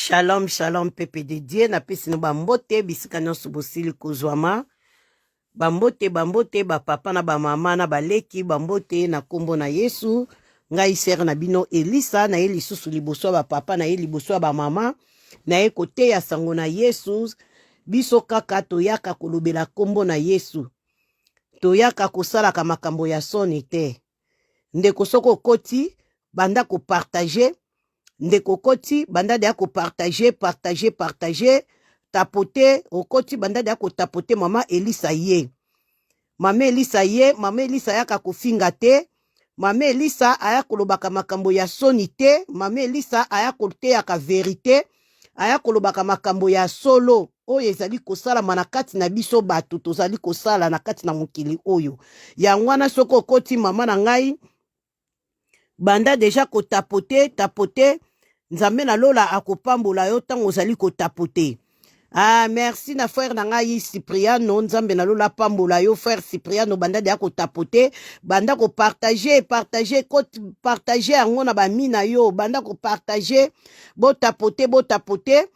Shalom, shalom, pepe de die, na pesi no bambote, bisika nyonso bosili kozwama. Bambote, bambote, ba papa na ba mama na baleki, bambote na kombo na Yesu. Ngai ser na bino Elisa, na ye lisusu liboso ba papa, na ye liboso ba mama, na ye kote ya sango na Yesu. Biso kaka toyaka kolobela kombo na Yesu. Toyaka kosalaka makambo ya soni te. Ndeko soko koti, banda ko partager. Ndeko koti banda de ko partager, tapoter okoti banda de ko tapoter mama Elisa ye. Mama Elisa ye, mama Elisa yaka kofinga te. Mama Elisa aya kolobaka makambo ya soni te. Mama Elisa aya koteaka verite. Aya kolobaka makambo ya solo. Oyo ezali kosala manakati na biso batu tozali kosala na kati na mokili oyo. Ya ngwana soko koti mama na ngai banda deja ko tapoter. Nzambe na lola akopambola yo tango ozali kotapote. Ah, merci na frère na ngai Cypriano, nzambe na lola pambola yo frère Cypriano banda de akotapote, banda ko partager, partager yango na ba mina yo, banda ko partager, bo tapote.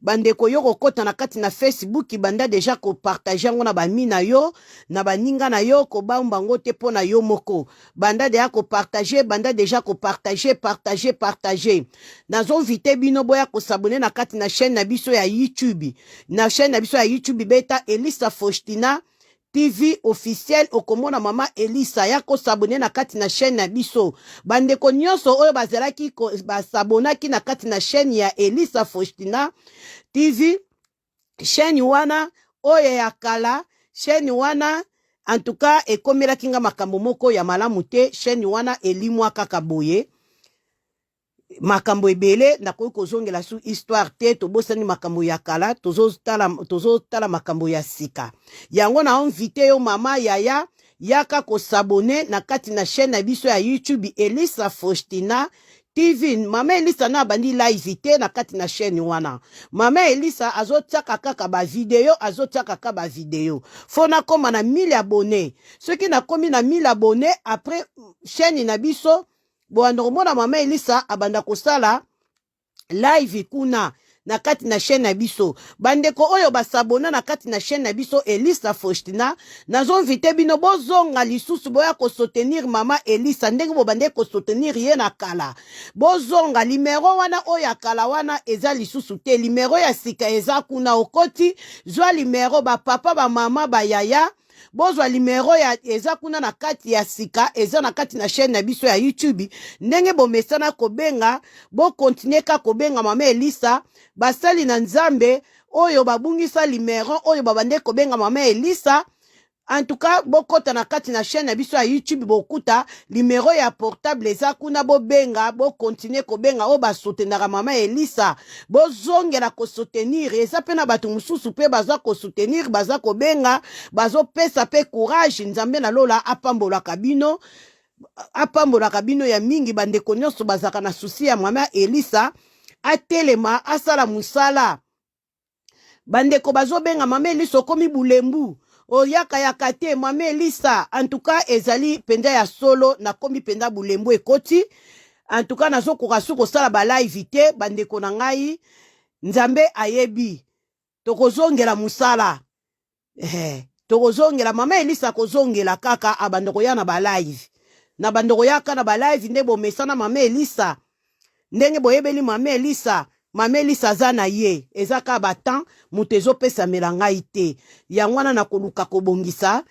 Bandeko yo kokota na kati na Facebook banda deja ko partager ngo na ba mina yo na baninga na yo ko bamba ngo te pona yo moko banda deja ko partager banda deja ko partager nazo invité bino boya ko s'abonner na kati na chaîne na biso ya YouTube beta Elisa Faustina TV officiel okomona mama Elisa yako s'abonner na kati na chaîne na biso bandeko nyonso oyo bazalaki ba s'abonaki na kati na chaîne ya Elisa Faustina TV chaîne wana oyo ya kala chaîne wana en tout cas ekomela kinga makambo moko ya malamu te chaîne wana elimwa kaka boye makambo ebele nakoki kozongela su histoire te tobosani makambo ya kala tozotala makambo ya sika yango na invité yo mama yaya yaka kosabone na kati na chaîne na biso ya YouTube Elisa Faustina TV. Mama Elisa na bandi live te na kati na chaîne wana. Mama Elisa azotiaka kaka ba video. Fona koma na 1000 abonnés. Ceux qui na komi na 1000 abonnés après chaîne na biso bo anormona mama Elisa abanda kosala live kuna na kati na chaîne na biso bandeko oyo basabona na kati na chaîne na biso Elisa Faustina nazo invité bino bozonga lisusu boya ko soutenir mama Elisa ndenge bo bande ko soutenir ye na kala bozonga numero wana oyo kala wana eza lisusu te numero ya sika eza kuna okoti zwa numero ba papa ba mama ba yaya bozwa numero ya eza kuna na kati ya sika eza na kati na chaîne na biso ya YouTube ndenge bomesana kobenga bo continuer ka kobenga mama Elisa basali na nzambe oyo babungisa numero oyo babande kobenga mama Elisa en tout cas bokota na kati na chaîne na biso ya YouTube bokuta numero ya portable eza kuna bobenga bo continuer kobenga o basotenaka mama Elisa bozongela ko soutenir eza pena batu mususu pe baza ko soutenir baza kobenga bazo pesa pe courage nzambe na lola apambola kabino ya mingi bandeko nyonso bazaka na susi ya mama Elisa atelema asala musala bandeko bazobenga mama Elisa komi bulembu oyaka te mama Elisa en tout cas ezali penda ya solo na komi penda bulembu ekoti en tout cas nazo kokasu kosala ba live te bandeko na ngai nzambe ayebi tokozongela musala tokozongela mama Elisa kozongela kaka abandoko ya na ba live na bandoko yaka na ba live nde bomesana mama Elisa ndenge boyebeli mama Elisa zana ye ezaka batan mutezo pesa melangai te yangwana na koluka kobongisa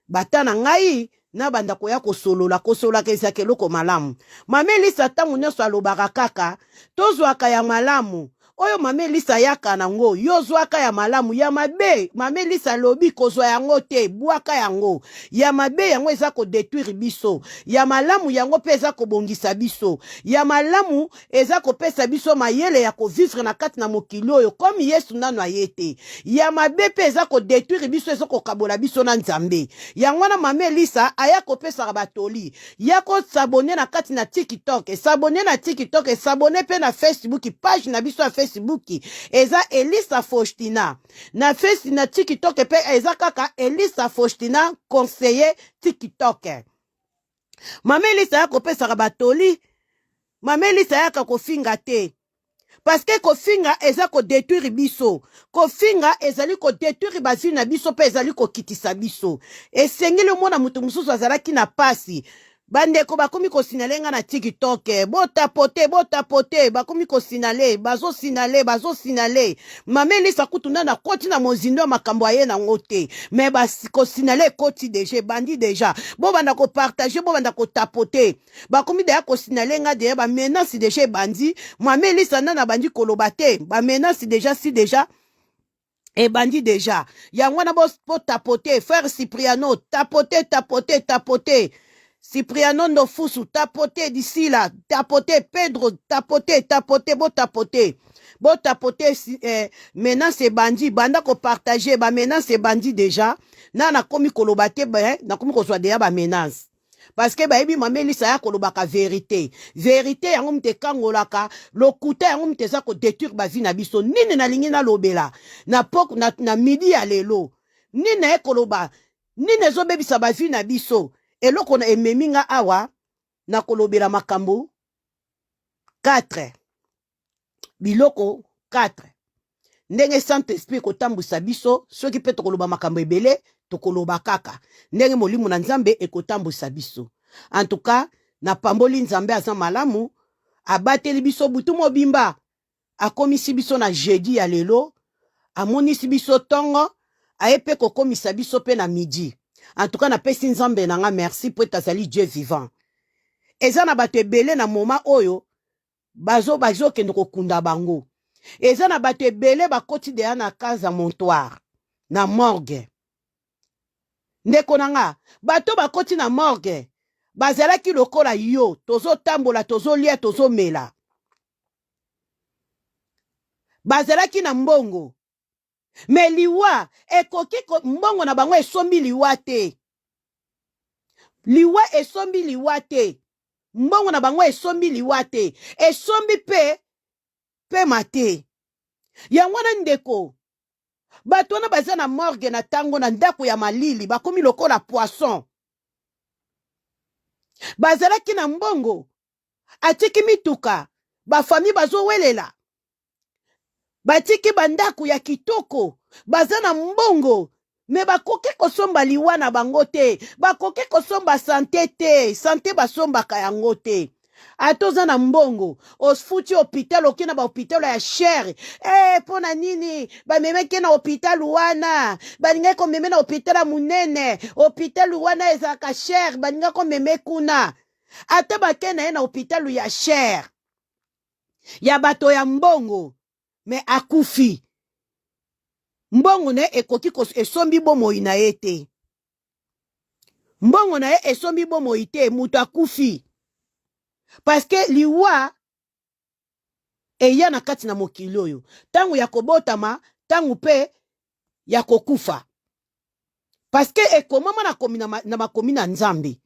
batana ngai na banda koya kosolola keza keloko malamu mama Elisa tangu nyonso alobaka kaka tozwaka ya malamu oyo mama Elisa yaka nango yo zwaka ya malamu ya mabe mama Elisa lobi kozwa yango te bwaka yango ya mabe yango eza ko détruire biso ya malamu yango pe eza ko bongisa biso ya malamu eza ko pesa biso mayele ya ko vivre na kati na mokili oyo comme Yesu nano ayete ya mabe pe eza ko détruire biso eza ko kabola biso na nzambe yango na mama Elisa aya ko pesa batoli ya ko s'abonner na kati na TikTok s'abonner pe na Facebook page na biso ya Facebook eza Elisa Faustina na face na TikTok pe eza kaka Elisa Faustina conseiller TikTok mama Elisa ya kopesa batoli mama Elisa ya kofinga te Parce que kofinga eza ko détruire biso. Kofinga ezali ko détruire bazi na biso pe ezali ko kitisa biso. Esengeli mona mutu mususu azalaki na pasi. Bandeko bakomi ko sinale nga na TikTok. Bota pote, bakomi ko sinale, bazo sinale. Mameli sakutuna na koti na mozindo makambo aye na ngote. Mais ko sinale koti deja, bandi deja. Bo banda ko partager, bo banda ko tapoter. Bakomi deja ko sinale nga deja ba menace deja bandi. Mameli sana na bandi kolobate. Ba menace deja si deja. Et bandi déjà. Yangwana bo tapoter, frère Cipriano, tapoter. Cipriano Nofusu, tapoter d'ici là, tapoter, Pedro, tapoter, Bo tapoter, maintenant c'est bandi, banda ko partager, ba maintenant c'est bandi déjà. Na komi kolobate, na komi ko soit déjà ba menace. Parce que ba ebi mameli sa ya kolobaka vérité. Vérité yango mte kangolaka, lokuta yango mte za ko détruire ba vie na biso. Nini na lingi na lobela. Na pok na midi ya lelo. Nini na koloba. Nini zo bebisa ba vie na biso. Eloko na ememinga awa na kolobela makambo 4 biloko 4 ndenge Saint-Esprit kotambusa biso soki pe tokoloba makambo ebele tokoloba kaka ndenge molimo na Nzambe ekotambusa biso. En tout cas na pamboli Nzambe aza malamu abateli biso butu mobimba akomisi biso na jeudi ya lelo amonisi biso tongo ayepe kokomisa biso pe na midi. En tout cas, na pesi Nzambe nanga merci pour tazali Dieu vivant. Eza na bato ebele na moma oyo bazo kende kokunda bango. Eza na bato ebele bakoti deya na kaza montoire na morgue. Ndeko nanga bato bakoti na morgue bazalaki lokola yo tozo tambola tozo lia tozo mela. Bazalaki na mbongo. Me liwa ekoki mbongo na bango esombi liwa te. Liwa esombi liwa te. Mbongo na bango esombi liwa te. Esombi pe mate. Yangwana ndeko. Bato wana baza na morgue na tango na ndako ya malili bakomi lokola poisson. Bazalaki na mbongo. Atiki mituka. Bafami bazo welela. Batiki bandaku ya kitoko, baza na mbongo, me bakoke kosomba liwa na bango te, bakoke kosomba santé te, santé basomba kayango te. Atoza na mbongo, osfuti hôpital okina ba hôpital ya cher. Pona nini, ba memeke na hôpital wana, balinga ko meme na hôpital munene, hôpital wana ezaka cher, balinga ko meme kuna. Ata bakena na hôpital ya cher. Ya bato ya mbongo. Me akufi. Mbongo ne ekoki esombi bomoi na ete. Mbongo na esombi bomoi te mutu akufi. Parce que liwa eya na kati na mokili oyo. Tangu ya kobotama, tangu pe ya kokufa. Parce que ekomama na makomi na Nzambe.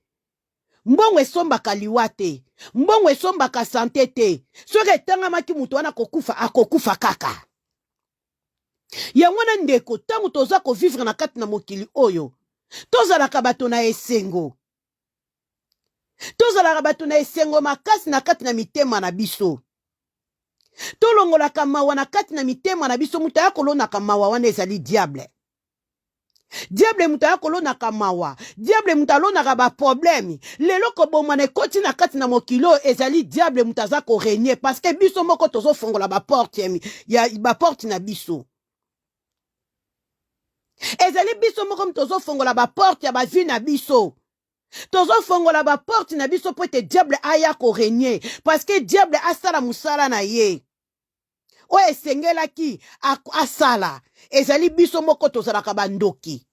Mbongo esombaka liwa te. Mbongo esombaka santé te. Soki etangamaki mutu wana kokufa, akokufa kaka. Yangwana ndeko, tangu toza ko vivre na kati na mokili oyo. Tozalaka bato na esengo. Tozalaka bato na esengo makasi na kati na mitema na biso. Tolongolaka mawa na kati na mitema na biso mutu akolonaka mawa wana ezali diable. Diable muta kolona kamawa. Diable muta lona ka ba problème. Lelo ko bomane koti na kati na mokilo ezali diable muta za ko régner parce que biso moko tozo fongola ba porte ya ba porte na biso. Ezali biso moko tozo fongola ba porte ya ba vie na biso. Tozo fongola ba porte na biso po te diable aya ko régner parce que diable asala musala na ye. O esengela ki asala. Ezali biso moko tozalaka bandoki.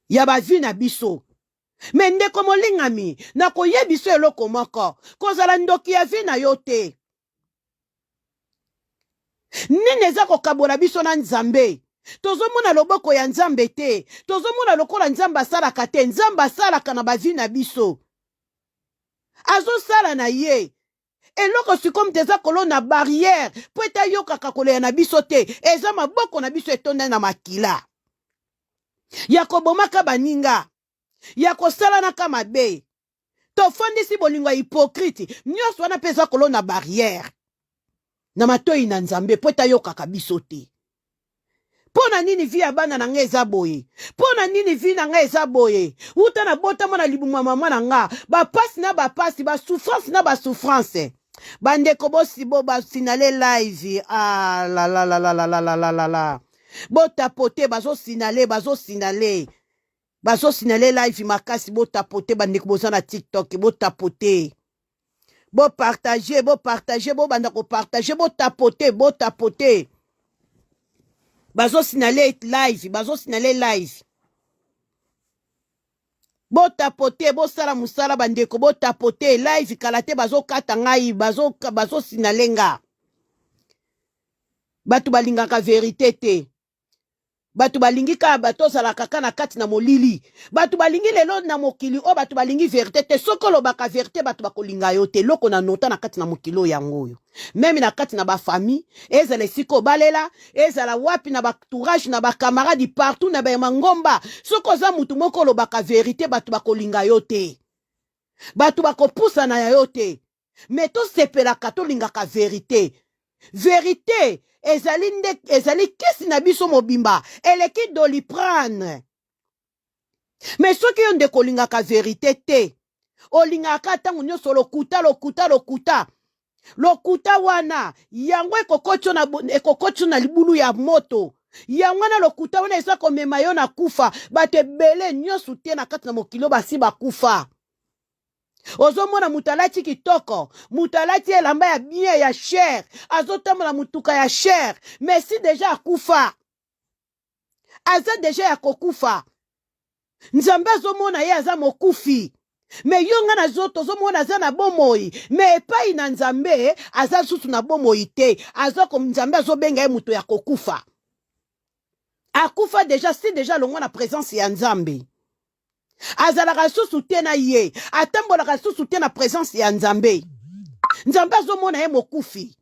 Ya bavi na biso. Mende komo lingami. Na koye biso eloko moko. Kozala ndoki ya vi na yote. Nini za kokabola biso na Nzambe. Tozomona loboko ya Nzambe te. Tozomona lokola Nzamba salaka te. Nzamba salaka na bavi na biso. Azo sala na ye. Eloko sikom teza kolona barrière po eta yokaka koleya na biso te eza maboko na biso etonda na makila ya kobomaka baninga ya kosala na mabe tofandisi bolingo ya hypocrite nyonso wana peza kolona barrière na matoi na nzambe po etayoka biso te. Pona nini vi ya bana na nga eza boye? Pona nini vi na nga eza boye? Uta na botama na libuma mama na nga, bapasi na bapasi, basouffrance na basouffrance. Bandeko bosi bo basinale live. Ah la la la la la la la la la la. Bo tapote bazo sinale live makasi bo tapote bandeko boza na TikTok bo tapote. Bo partager bo banda ko partager bo tapote. Bazo sinale live. Bo tapote, bo sala musala bandeko, bo tapote, live kalate bazo kata ngai, bazo sinalenga. Batu balingaka verite te. Batu balingi ka bato sala kaka na kati na molili. Batu balingi lelo na mokili o batu balingi verite te. Soko lo baka verite batu bakolinga yo te. Loko na nota na kati na mokilo yango yo. Meme na kati na ba famille, ezala siko balela, ezala wapi na ba tourage na ba camarade partout na ba mangomba. Soko za mutu moko lo baka verite batu bakolinga yo te. Batu bakopusa na yo te. Meto sepela katolinga ka verite. Verite ezali kesi na biso mobimba eleki doliprane. Mais soki yo ndeko lingaka verite te, olingaka tangu nyonso lokuta wana yango ekokotio na libulu ya moto. Yango na lokuta wana eza komema yo na kufa. Bato ebele nyonso te na kati na mokilo basi bakufa. Ozomona mutalati kitoko, mutalati elamba ya bien ya cher, azotambola mutuka ya cher, mais si deja akufa. Aza deja ya kokufa. Nzambe azomona ye aza mokufi. Me yonga na zoto zomona aza na bomoi, me epai na nzambe aza susu na bomoi te. Azoko nzambe azobenga ye muto ya kokufa. Akufa deja si deja longo na présence ya nzambe. Azalaka susu te na ye, atambolaka susu te na présence ya nzambe. Nzambe azomona ye mokufi.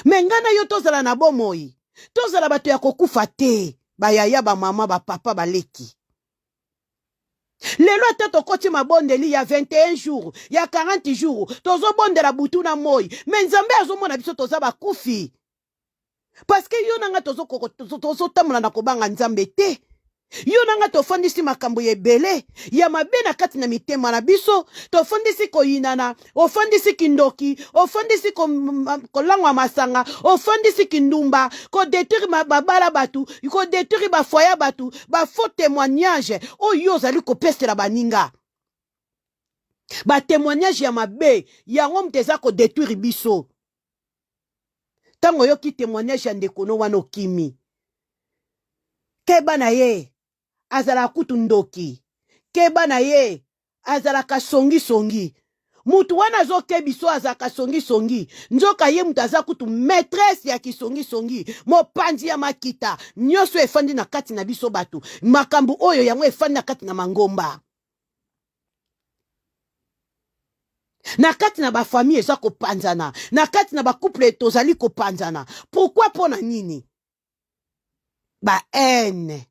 Mengana yo tozala na bomoi, tozala bato ya kokufa te. Bayaya ba mama ba papa baleki. Lelo ata tokoti mabondeli ya 21 jours, ya 40 jours, tozo bondela butu na moi. Mais nzambe azomona biso toza bakufi. Parce que yo nanga tozo tamula na kobanga nzambe te. Yo nanga tofondisi makambo yebele ya mabe na kati na mitema na biso, tofondisi koyinana, ofondisi kindoki, ofondisi kolangwa masanga, ofondisi kindumba, ko détruire babala batu, ko détruire ba foya batu, ba faux témoignage oyo zali ko pestela baninga. Ba témoignage ya mabe yango mteza ko détruire biso. Tango yo ki témoignage ya ndekono wana okimi. Keba na ye azala kutu ndoki. Keba na ye azala kasongi. Mutu wana zo kebiso azaka songi. Nzoka ye mutu aza kutu maîtresse ya kisongi. Mopanzi ya makita. Nyoso efandi na kati na biso batu. Makambu oyo yango efandi na kati na mangomba. Na kati na ba famille eza kopanzana. Na kati na ba couple tozali kopanzana. Pourquoi pona nini? Ba haine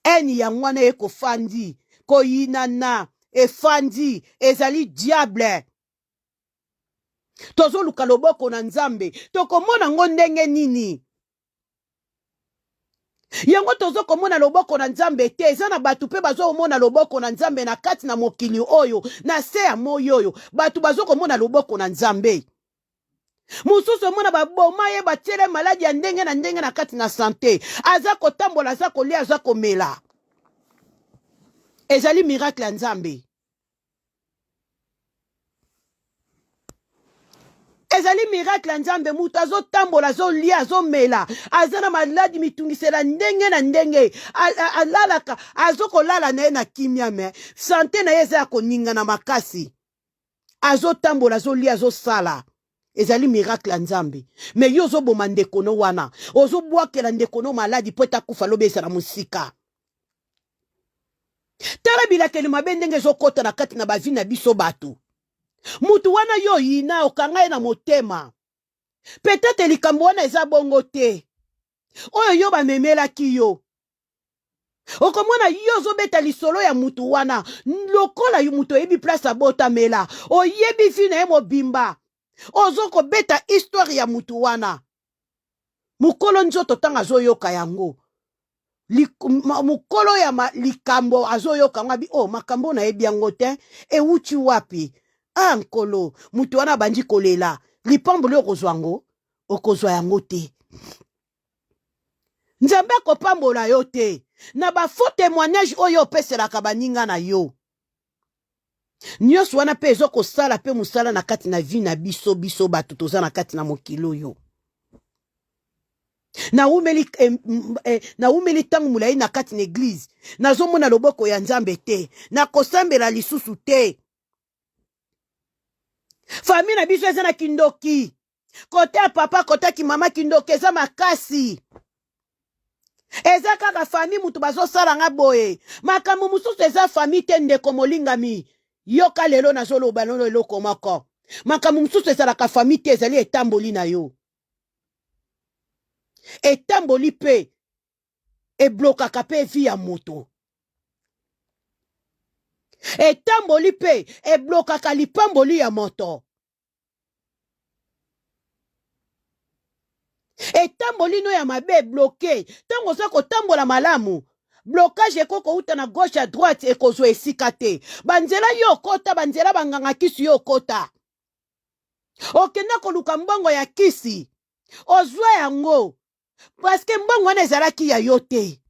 yango wana eko fandi koyinana efandi ezali diable. Tozo luka loboko na nzambe tokomona ngo ndenge nini? Yango tozo komona loboko na nzambe te. Eza na batu pe bazo komona loboko na nzambe na kati na mokili oyo na se ya moyo oyo batu bazo komona loboko na nzambe. Mususu mona baboma ye batiele maladi ya ndenge na kati na santé. Aza kotambola, aza kolia, aza komela. Ezali miracle ya nzambe. Ezali miracle ya nzambe. Mutu azo tambola, azo lia, azo mela. Aza na maladi mitungisela ndenge na ndenge. Alalaka, azo kolala na ye na kimia me. Santé na ye eza ya koninga na makasi. Azo tambola, azo lia, azo sala. Ezali miracle ya nzambe. Me yo zo boma ndekono wana. Ozo bwakela ndekono maladi po etakufa lobe eza na musika. Tala bilakeli mabe ndenge zo kota na kati na bavi na biso batu. Mutu wana yo yina okanga na motema. Peut-être likambo wana eza bongo te. Oyo yo bamemelaki yo. Okomona yo zo beta lisolo ya mutu wana. Lokola yu mutu ebi place abota mela. Oyebi fi na ye mobimba. ozoko beta histoire ya mutu wana mukolo nzoto tanga azoyoka yango mukolo ya likambo azoyoka ngabi oh makambo na yebi yango te ewuti wapi nkolo mutu wana bandi kolela lipambo le okozwa yango te nzambe akopambola yo te na bafo témoignage oyo opeselaka baninga na yo nyonso wana mpe ezokosala mpe mosala na kati na vi na biso bato toza na kati na mokili oyo naumeli ntango molai na kati na eglize nazomona loboko ya nzambe te nakosambela lisusu te fami na biso eza na kindoki kote ya papa kote ya kimama kindoki eza makasi eza kaka fami mutu bazosala nga boye makambo mosusu eza fami te ndeko molingami yoka lelo nazoloba lelo eloko moko makambo mosusu ezalaka fami te ezali etamboli na yo etamboli mpe eblokaka mpe vi ya moto etamboli mpe eblokaka lipamboli ya moto etamboli no ya mabe ebloke ntango oza kotambola malamu blocage ekoko uta na gauche à droite ekozwa esika te banzela yo okota banzela banganga kisi yo okota okenda koluka mbongo ya kisi ozwa yango paske mbongo wana ezalaki ya yo te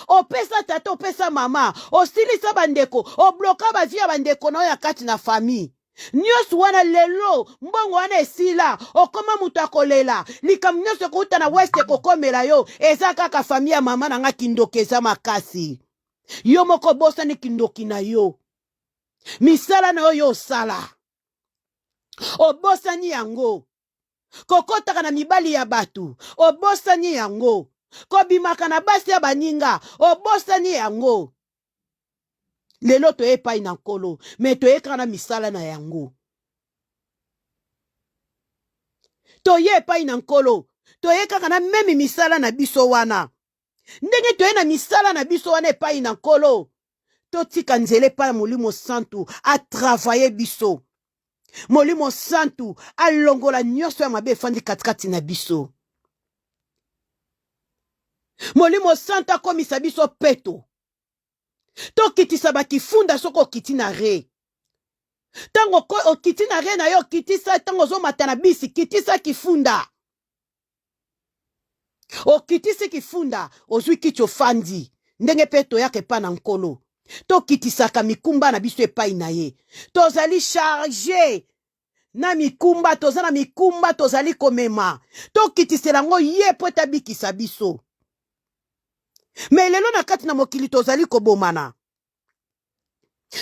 opesa tata opesa mama osilisa bandeko obloka bavi ya bandeko na oyo ya kati na famille nyonso wana lelo mbongo wana esila okoma mutu akolela likambo nyonso ekouta na weste ekokomela yo eza kaka famille ya mama na nga kindoki eza makasi yo moko obosani kindoki na yo misala na oyo osala obosani yango kokotaka na mibali ya bato obosani yango kobimaka na basi ya baninga obosani yango lelo toye epai na nkolo me toyekaka na misala na yango toye epai na nkolo toyekaka na memi misala na biso wana ndenge toye na misala na biso wana epai na nkolo totika nzela epai ya molimo santu atravaye biso molimo santu alongola nyonso ya mabe efandi katikati na biso molimo santu akomisa biso peto tokitisa bakifunda soko okiti na re tango okiti na re na yo okitisa tango ozomata na bisi kitisa kifunda okitisi kifunda ozwi kiti ofandi ndenge pe toyaka epai na nkolo tokitisaka mikumba na biso epai na ye tozali charge na mikumba toza na mikumba tozali komema tokitisela yango ye po etabikisa biso me lelo na kati na mokili tozali kobomana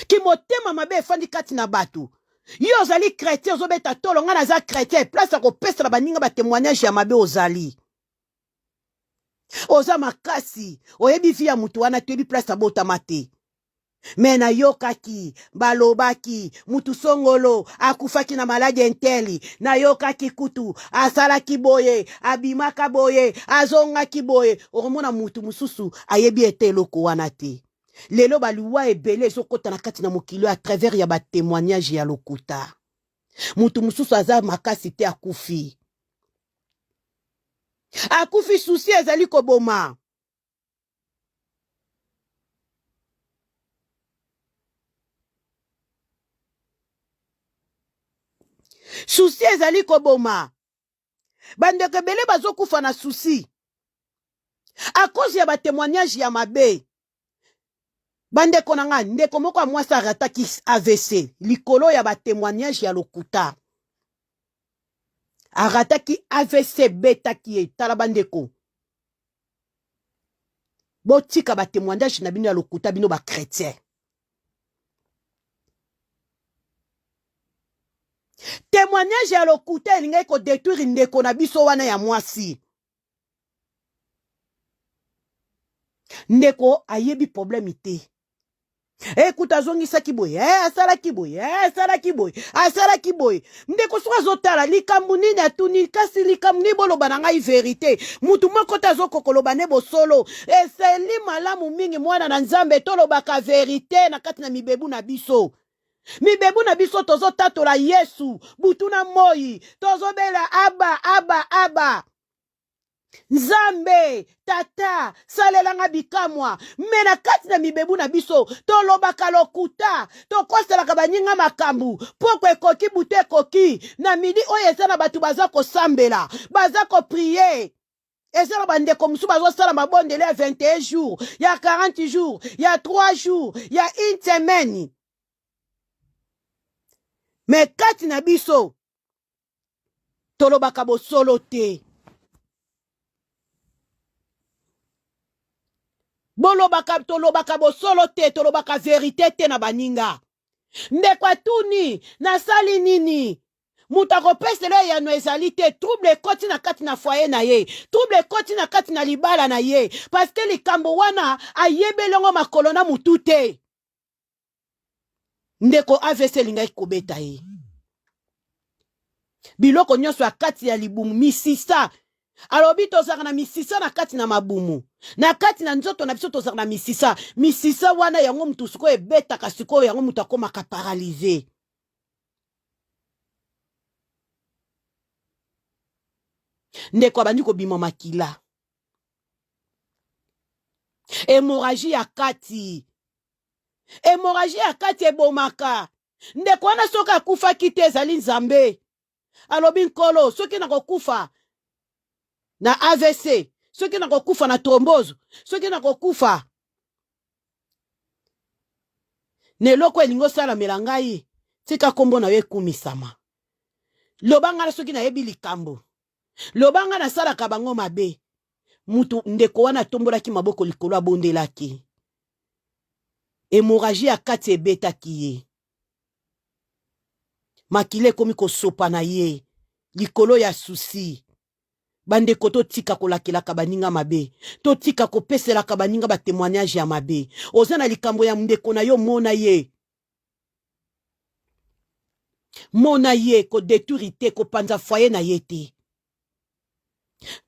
kimotema mabe efandi kati na bato yo ozali chrétien ozobeta tolo nga naza chrétien place ya kopesela baninga batémoignage ya mabe ozali oza makasi oyebi vi ya mutu wana toyebi place abotama te me nayokaki balobaki mutu songolo akufaki na maladi enteli nayokaki kutu asalaki boye abimaka boye azongaki boye okomona mutu mosusu ayebi ete eloko wana te lelo baluwa ebele ezokota na kati na mokili à travers ya batémoignage ya lokuta mutu mosusu aza makasi te akufi susi ezali koboma susi ezali koboma bandeko ebele bazokufa na susi a cause ya batémoignage ya mabe bandeko na nga ndeko moko ya mwasi arataki AVC likolo ya batémoignage ya lokuta arataki AVC betaki ye tala bandeko botika batémoignage na bino ya lokuta bino bakretien témoignage ya lokuta elingai kodétruire ndeko na biso wana ya mwasi ndeko ayebi problème te ekuta azongisaki boye asalaki boye ndeko soki azotala likambo nini atuni kasi likambo nini boloba na ngai verité mutu moko te azokokoloba ne bosolo eseli malamu mingi mwana na nzambe tolobaka verité na kati na mibebu na biso Mibebu na biso tozo tatola Yesu. Butuna moi. Tozo bela aba, aba, aba. Nzambe, tata, salelanga bikamwa. Mena kati na mibebu na biso. Tolobaka lokuta. Tokoselaka baninga makambu. Poko ekoki bute ekoki. Na midi oyo eza na batu bazako sambela. Bazako prier. Eza na bandeko musu bazo sala mabondele ya 21 jours. Ya 40 jours. Ya 3 jours. Ya une semaine. Me kati na biso. Tolobaka bosolo te. Tolobaka bosolo te, tolobaka verite te na baninga. Ndekwa tuni, nasali nini? Mutako pesele ya no ezali te, trouble koti na kati na foyer na ye, trouble koti na kati na libala na ye, parce que likambo wana ayebelongo makolo na mutu te. Ndeko AVC lingai kobeta ye. Biloko nyonso akati ya libumu misisa. Alobi tozaka na misisa na kati na mabumu. Na kati na nzoto na biso tozaka na misisa. Misisa wana yango mutu siko ebetaka siko yango mutu akomaka paralysé. Ndeko abandi kobima makila. Hémorragie ya kati. Hémorragie ya kati ebomaka. Ndeko wana soka kufa kite ezali nzambe. Alobi nkolo soki na kokufa na AVC, soki na kokufa na thrombose, soki na kokufa neloko elingo sala melangai, tika kombo na ye kumisama. Lobanga na soki na yebi likambo. Lobanga na sala kabango mabe. Mutu ndeko wana tombolaki maboko likolo abondelaki. Hémorragie ya kati ebetaki ye. Makile komi kosopa na ye. Likolo ya susi. Bandeko totika kolakelaka baninga mabe. Totika kopeselaka baninga ba témoignage ya mabe. Ozana likambo ya ndeko na yo mona ye. Mona ye ko détruite ko panza foyer na ye te.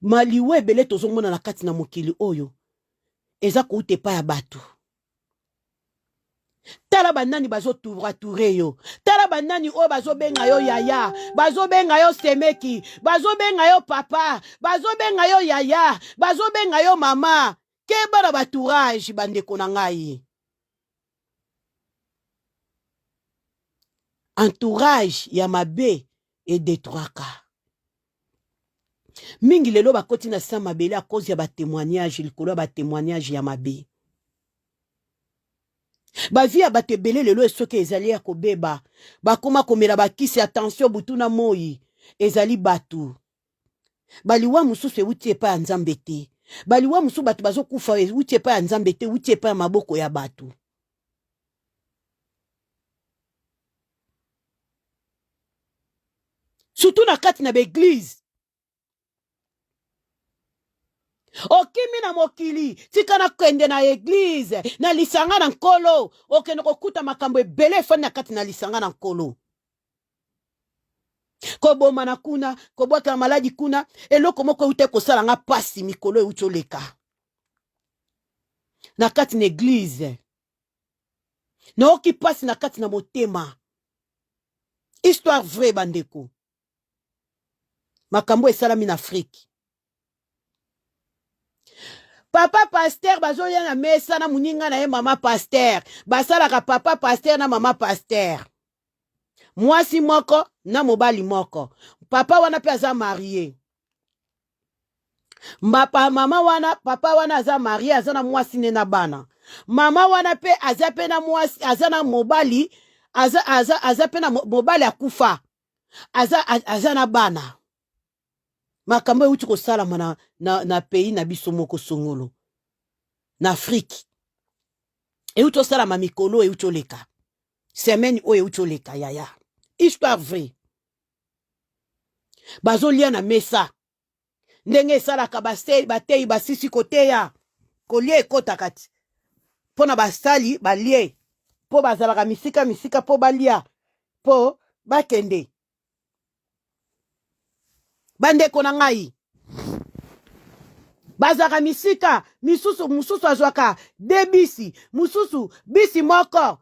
Maliwe bele tozomona na kati na mokili oyo. Eza ko utepa ya batu. Tala banani bazo toure yo. Tala banani o bazo benga yo yaya. Bazo benga yo semeki. Bazo benga yo papa. Bazo benga yo yaya. Bazo benga yo mama. Keba na batourage bandeko na ngai. Entourage ya mabe et détruaka. Mingi lelo bakoti na sa mabele a cause ya ba témoignage likolo ba témoignage ya mabe. Ba vie ba tebele lelo esoke ezali ya kobeba. Ba koma komela bakisi attention butuna moi ezali batu. Baliwa mususu ewuti epa ya nzambe te. Baliwa mususu batu bazokufa ewuti epa ya nzambe te, ewuti epa ya maboko ya batu. Surtout na kati na l'église. Okimi na mokili, tika na kende na église, na lisanga na nkolo, okende kokuta makambo ebele fani na kati na lisanga na nkolo. Koboma na kuna, kobwaka na maladi kuna, eloko moko ute kosala nga pasi mikolo eutoleka. Na kati na église. Na oki pasi na kati na motema. Histoire vraie bandeko. Makambo esalami na Afrique. Papa pasteur bazoya na mesa na muninga na ye mama pasteur. Basalaka papa pasteur na mama pasteur. Mwasi moko na mobali moko. Papa wana pe aza marié. Mama wana papa wana aza marié aza na mwasi ne na bana. Mama wana pe aza pe na mwasi aza na mobali aza pe na mobali akufa. Aza na bana. Makambo euti kosalama na pays na biso moko songolo. Na Afrique. Euti osalama mikolo euti oleka. Semaine oyo euti oleka yaya. Histoire vraie. Bazolia na mesa. Ndenge esalaka batei basisi koteya. Kolia ekota kati. Pona basali balie. Po bazalaka misika po balia. Po bakende. Bandeko na ngai. Bazaka misika, mususu azwaka debisi, mususu bisi moko.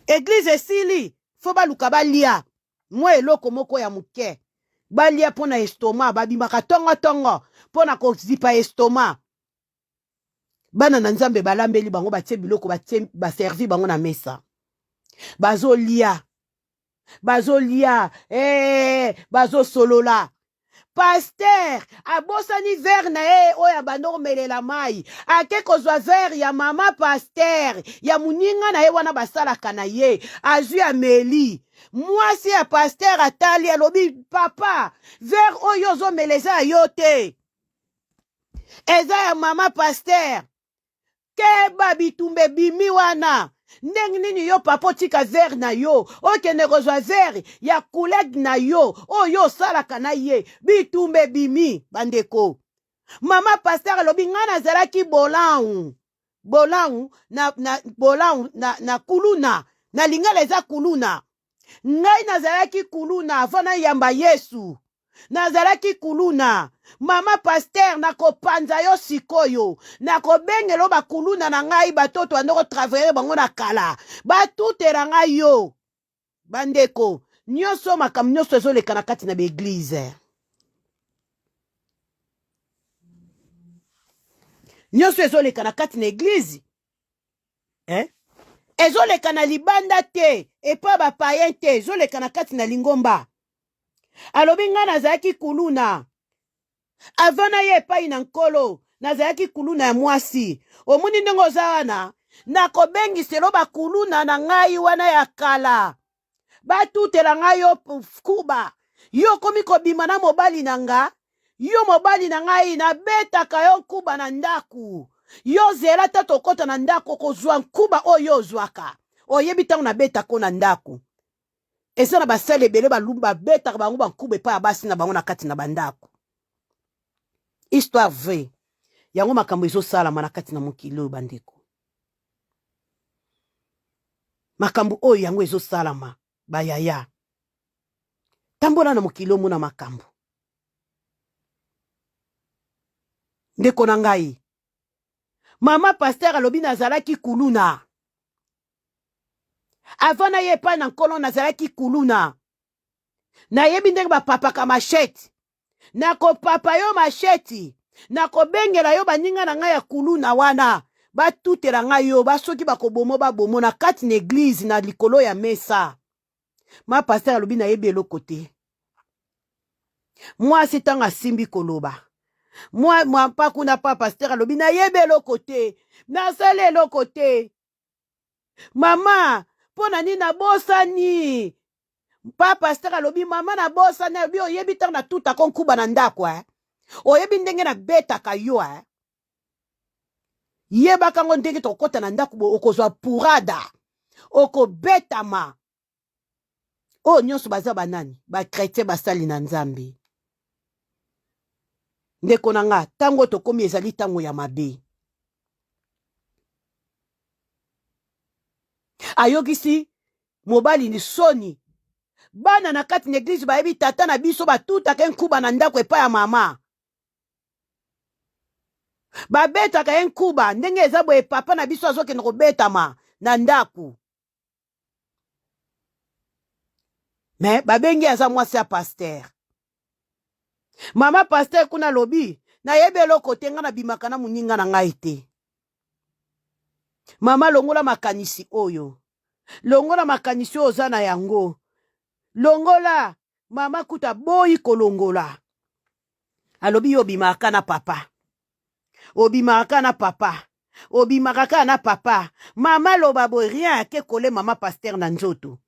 Église esili, fo baluka balia. Moi eloko moko ya muke. Balia pona estoma, babimaka tongo pona kozipa estoma. Bana na nzambe balambeli bango batie biloko baservi bango na mesa. Bazolia, bazo solola. Pasteur, abosani ver na oya bando melela mai. Ake kozwa ver ya mama pasteur, ya muninga na wana basalaka na ye. Azui ameli. Mwasi ya pasteur atali alobi papa, ver oyo zo meleza yote. Eza ya mama pasteur. Keba bitumbe bimi wana. Ndenge nini yo papa tika ver na yo. Okende kozwa ver ya collègue na yo. Oyo salaka na ye. Bitumbe bimi bandeko. Mama pasteur lobi ngana zalaki bolangu. Bolangu na kuluna. Na lingala eza kuluna. Ngai nazalaki kuluna avana yamba Yesu. Nazalaki kuluna. Mama pasteur nakopanza yo sikoyo. Nakobengelo bakuluna na ngai batoto andoko travailler bango na kala. Batutela ngai yo. Bandeko, nyoso makam nyoso ezoleka na kati na beglize. Nyoso ezoleka na kati na eglize. Ezoleka na libanda te. Epa ba payen te. Ezoleka na kati na lingomba. Alobi nga nazalaki kuluna. Avana ye epai na nkolo. Nazalaki kuluna ya mwasi. Omuni ndenge oza wana. Nakobengiselo bakuluna na ngai wana ya kala. Batutela ngai yo kuba. Yo komi kobima na mobali na nga. Yo mobali na ngai nabetaka yo kuba na ndaku. Yo zela tato kota na ndaku kozwa nkuba oyo ozwaka. Oyebi tango nabetako na ndaku. Eza na basale ebele balumba betaka bango bankuba epai ya basi na bango na kati na bandako. Histoire vraie. Yango makambo ezosalama na kati na mokili oyo bandeko. Makambo oyo yango ezosalama bayaya. Tambola na mokili oyo muna makambo. Ndeko na ngai. Mama pasteur alobi nazalaki kuluna. Avana ye pa na nkolo nazalaki kuluna. Na yebi ndenge bapapaka machete. Nako papa yo machete. Nako bengela yo baninga na ngai ya kuluna wana. Batutela ngai yo basoki bakobomo babomo na kati na église na likolo ya mesa. Ma pasteur alobi na yebi eloko te. Mwasi tanga simbi koloba. Moi pa kuna pa pasteur alobi na yebi eloko te. Nasali eloko te. Mama, pona ni na bosani. Pa pasteur alobi mama na bosani alobi oyebi tanga na tuta konkuba na ndako oyebi ndenge na betaka yo yeba kango ndenge tokota na ndako bo okozwa purada okobetama. O nyonso baza banani ba chrétien basali na nzambe. Ndeko na nga tango tokomi ezali tango ya mabe. Ayogisi mobali ni soni. Bana na kati na église bayebi tata na biso batutaka nkuba na ndako epa ya mama. Babetaka nkuba ndenge eza boye papa na biso azokende kobetama na ndako. Mais babengi aza mwasi ya pasteur. Mama pasteur kuna lobi na yebe eloko te nga na bimaka na muninga na ngai te. Mama longola makanisi oyo. Longola makanisi oyo oza na yango. Longola mama kuta boyi kolongola. Alobi yo bimaka na papa. Obimaka na papa. Obimaka na papa. Mama loba boy rien ke kole mama pasteur na nzoto.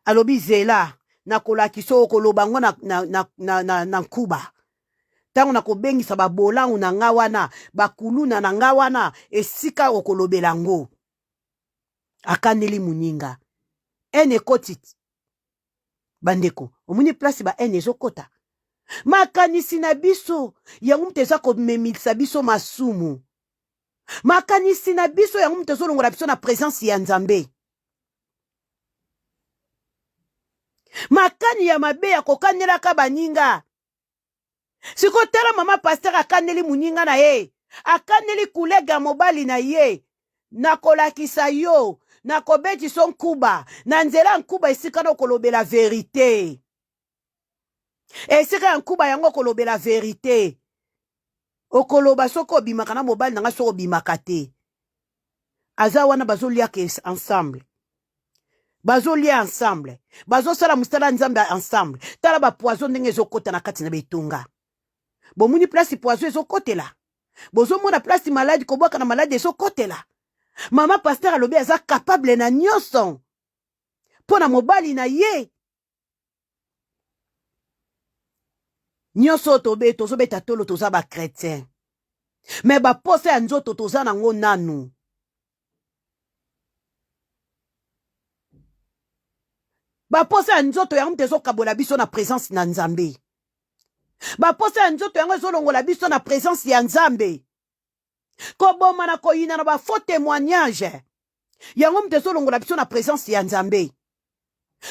Alobi zela na kolakiso kolobango na nkuba. Tango na kobengisa babolangu na nga wana, bakuluna na nga wana, esika okolobelango. Akaneli muninga. Ene kotit. Bandeko, omuni place ba ene zokota. Makanisi na biso, yangu mteza komemilisa biso masumu. Makanisi na biso, yangu mtezo longola biso na presence ya Nzambe. Makani ya mabe ya kokanela ka baninga. Siko tela mama pasteur akaneli muninga na ye. Akaneli kulega mobali na ye. Nakolakisa yo. na kobeti son kuba na nzela nkuba esika na kolobela vérité esika nkuba yango kolobela vérité okoloba soko bimaka na mobali nanga soko bimaka te aza wana bazolia ensemble bazolia ensemble bazosala mosala nzambe ensemble tala bapoison ndenge ezokota na kati na betunga bomuni place poison ezokotela bozomona place maladi kobwaka na maladi ezokotela mama pasteur alobi aza capable na nyonso mpo na mobali na ye nyonso tozobeta tolo toza bakretien me baposa ya nzoto toza nango nanu baposa ya nzoto yango mte ezokabola biso na présence na nzambe baposa ya nzoto yango ezolongola biso na présence ya nzambe koboma na koyina na bafaux témoignage yango mte ezolongola biso na présence ya nzambe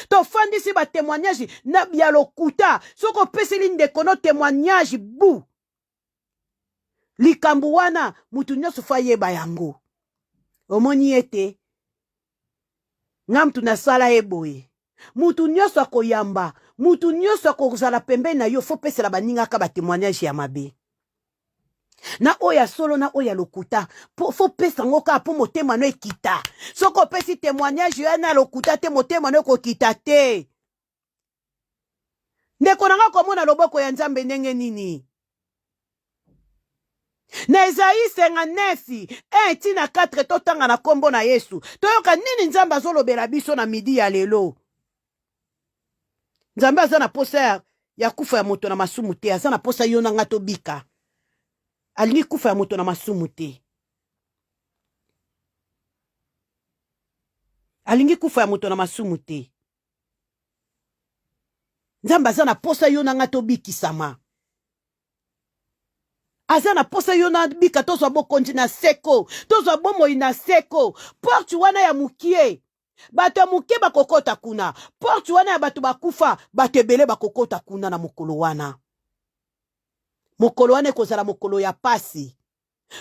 tofandisi batémoignage na ya lokuta soko opeseli ndeko no témoignage bu likambo wana mutu nyonso fa yeba yango omoni ete nga mutu nasala ye boye mutu nyonso akoyamba mutu nyonso akozala pembeni na yo fo pesela baningaka batémoignage ya mabe na oya solo na oya lokuta fo pesa ngo kaka mpo motema no ekita soko opesi témoignage yo na lokuta te motema no ekokita te ndeko nanga komona loboko ya nzambe ndenge nini na Esaïe 59 1 tina 4 totanga na kombo na Yesu toyoka nini nzambe azolobela biso na midi ya lelo nzambe aza na posa ya kufa ya moto na masumu te aza na posa yo nanga tobika alingi kufa ya moto na masumu te alingi kufa ya moto na masumu te nzambe aza na posa yo nanga tobikisama aza na posa yo na bika tozwa bokonzi na seko tozwa bomoi na seko porte wana ya mukie bato ya mukie bakokota kuna porte wana ya bato bakufa bato ebele bakokota kuna na mokolo wana ekozala mokolo ya pasi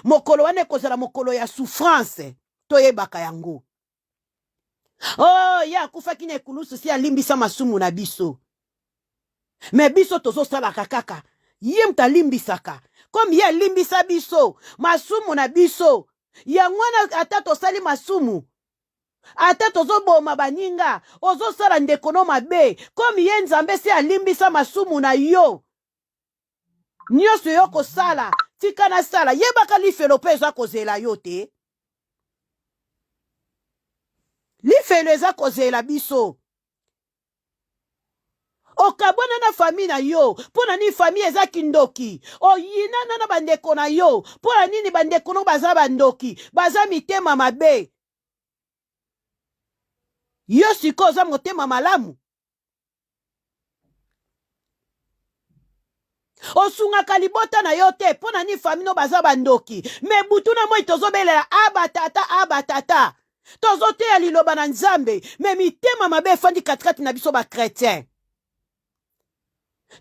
mokolo wana ekozala mokolo ya souffrance toyebaka yango oh ya akufaki na ekulusu si alimbisa masumu na biso me biso tozosalaka kaka ye mutu alimbisaka comme ye alimbisa biso masumu na biso yango wana ata tosali masumu ata tozoboma baninga ozosala ndeko no mabe comme ye nzambe si alimbisa masumu na yo nyonso yo kosala tika na sala yebaka lifelo mpe eza kozela yo te lifelo eza kozela biso okabwana na fami na yo mpo na nini fami eza kindoki oyinana na bandeko na yo mpo na nini bandeko no baza bandoki baza mitema mabe yo siko oza motema malamu osungaka libota na yo te mpo na nini fami no baza bandoki me butu na moi tozobelela abatata tozoteya liloba na nzambe me mitema mabe efandi katikati na biso bakretien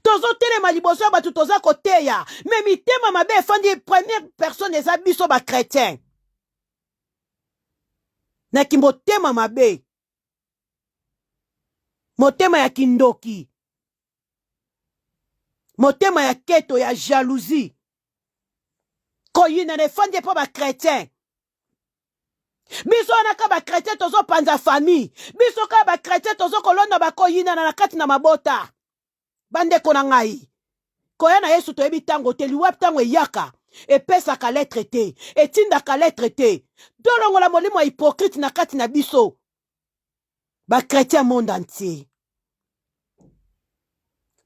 tozotelema liboso ya bato toza koteya me mitema mabe efandi première personne eza biso bakretien naki motema mabe motema ya kindoki motema ya keto ya jalousie koyina na efandi mpo bakretien biso wana ka bakretien tozopanza famille biso ka bakretien tozokolonda bakoyinana na kati na mabota bandeko na ngai koya na Yesu toyebi tango te liwa tango eyaka epesaka lettre te etindaka lettre te tolongola molimo ya hypocrite na kati na biso bakretien monde entier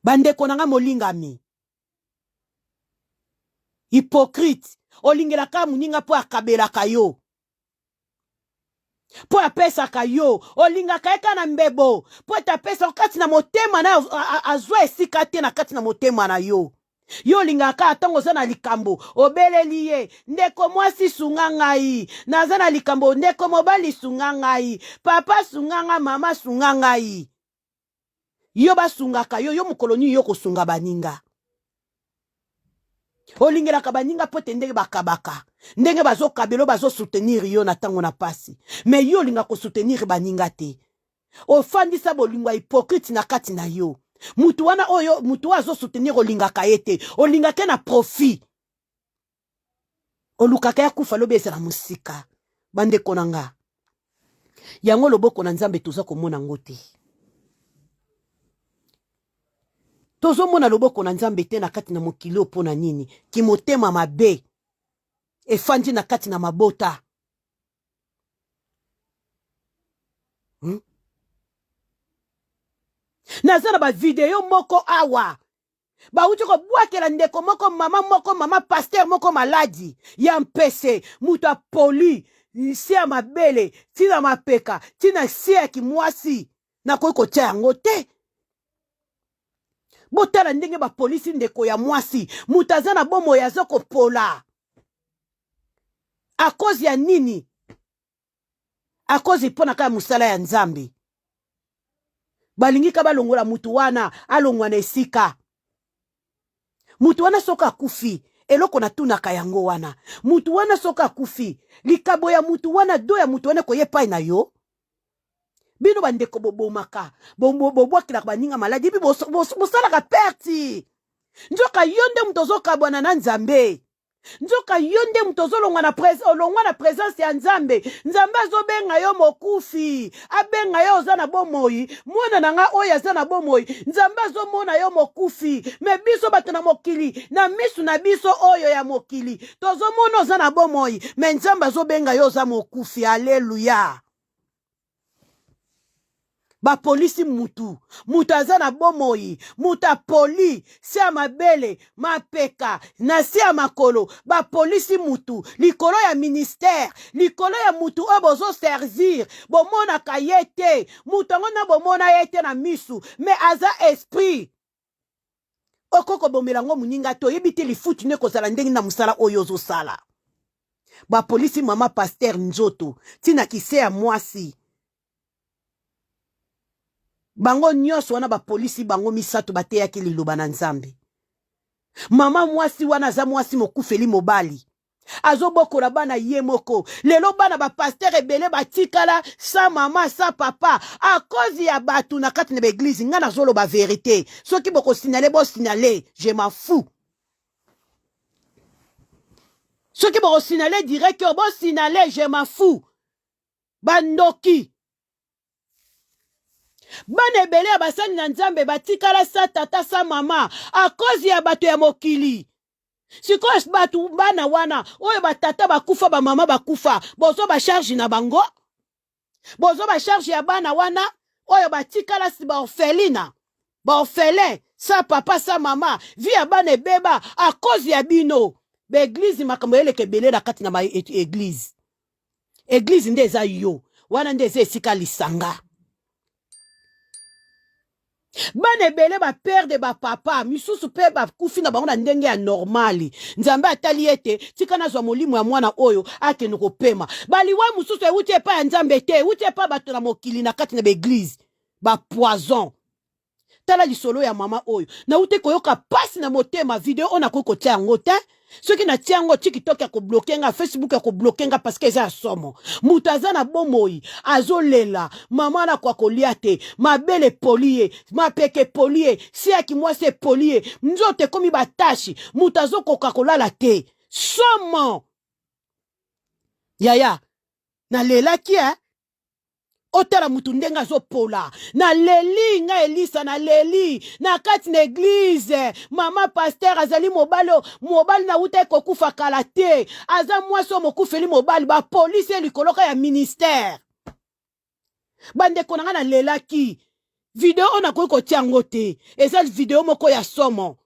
bandeko na ngai molingami hypocrite olingelaka moninga mpo akabelaka yo mpo apesaka yo olingaka eka na mbebo mpo ete apesa kati na motema na azwa esika te na kati na motema na yo yo olingaka atango oza na likambo obeleli ye ndeko mwasi sunga ngai naza na likambo ndeko mobali sunga ngai papa sunga ngai mama sunga ngai yo basungaka yo mokolo nini yo kosunga baninga olingela kabaninga pote ndenge bakabaka ndenge bazo kabelo bazo soutenir yo na tango na pasi mais yo linga ko soutenir baninga te ofandisa bolingwa hypocrite na kati na yo mutu wana oyo mutu azo soutenir olingaka ye te olingaka na profit olukaka ya kufa lobe ezala musika bandeko na nga yango loboko na Nzambe toza komona ngo te tozomona loboko na Nzambe te na kati na mokili opona nini kimotema mabe efandi na kati na mabota nazana ba video moko awa bauti kobwakela ndeko moko mama pasteur moko maladi ya mpese mutu apoli si ya mabele tina mapeka tina si ya kimwasi nakoki kotia yango te botala ndenge bapolisi ndeko ya mwasi mutu aza na bomo yazo kopola akozi ya nini akozi mpona kaya musala ya Nzambe balingi ka balongola mutu wana alongwa na esika mutu wana soka kufi eloko na tunaka yango wana mutu wana soka kufi likabo ya mutu wana do ya mutu wana koyepai na yo bino bandeko bobomaka bobwakilaka baninga maladi bi bosalaka perti nzoka yonde mutu ozokabwana na Nzambe nzoka yonde mutu ozolongwa na presence ya Nzambe Nzambe azobenga yo mokufi abenga yo oza na bomoi mwana nanga oyo aza na bomoi Nzambe azomona yo mokufi me biso bato na mokili na misu na biso oyo ya mokili tozomona oza na bomoi me Nzambe azobenga yo oza mokufi haleluya ba polisi mutu aza na bomoi mutu apoli si ya mabele mapeka na si ya makolo ba polisi mutu likolo ya ministère likolo ya mutu oyo bozo servir bomonaka ye te mutu yango na bomona ye te na misu me aza esprit okoko bomela ngo muninga to yebi te lifuti ne kozala ndenge na musala oyo ozosala ba polisi mama pasteur nzoto tina kise ya mwasi bango nyonso wana ba polisi bango misato bateyaki liloba na Nzambe mama mwasi wana za mwasi mokufeli mobali azobokola bana ye moko lelo bana ba pasteur ebele batikala sa mama sa papa a cause ya batu na kati na église nga na zolo ba vérité soki boko signaler bo signaler je m'en fous soki boko signaler direct bo signaler je m'en fous bandoki bana ebele ya basani na Nzambe batikala sa tata sa mama a cause ya bato ya mokili sikoyo batu bana wana oyo batata bakufa ba mama bakufa bozo ba charge na bango bozo ba charge ya bana wana oyo batikala si ba orphelin sa papa sa mama vi ya bana ebeba a cause ya bino ba église makambo eleke ebele na kati na ba église nde eza yo wana nde eza esika lisanga bana ebele ba père de ba papa misusu pe ba kufi na bango na ndenge ya normali Nzambe atali ete tika na zwa molimo ya mwana oyo akende kopema baliwa mususu ewuti epa ya Nzambe te ewuti epa bato na mokili na kati na l'église ba poison tala lisolo ya mama oyo na ute koyoka pasi na motema video ona ko kotia yango te soki na tia yango TikTok ya ko bloquer nga Facebook ya ko bloquer nga parce que eza somo mutu aza na bomoi azolela mama na kwa kolia te mabele polie mapeke polie si ya kimwase polie nzote komi batashi mutu azokoka kolala te somo yaya na lela kia otala mutu ndenga zopola na leli nga Elisa na leli na kati na église mama pasteur azali mobali na uta kokufa kala te aza mwaso mokufeli mobali ba police likoloka ya ministère bandeko nanga na lelaki video ona ko tiango te eza video moko ya somo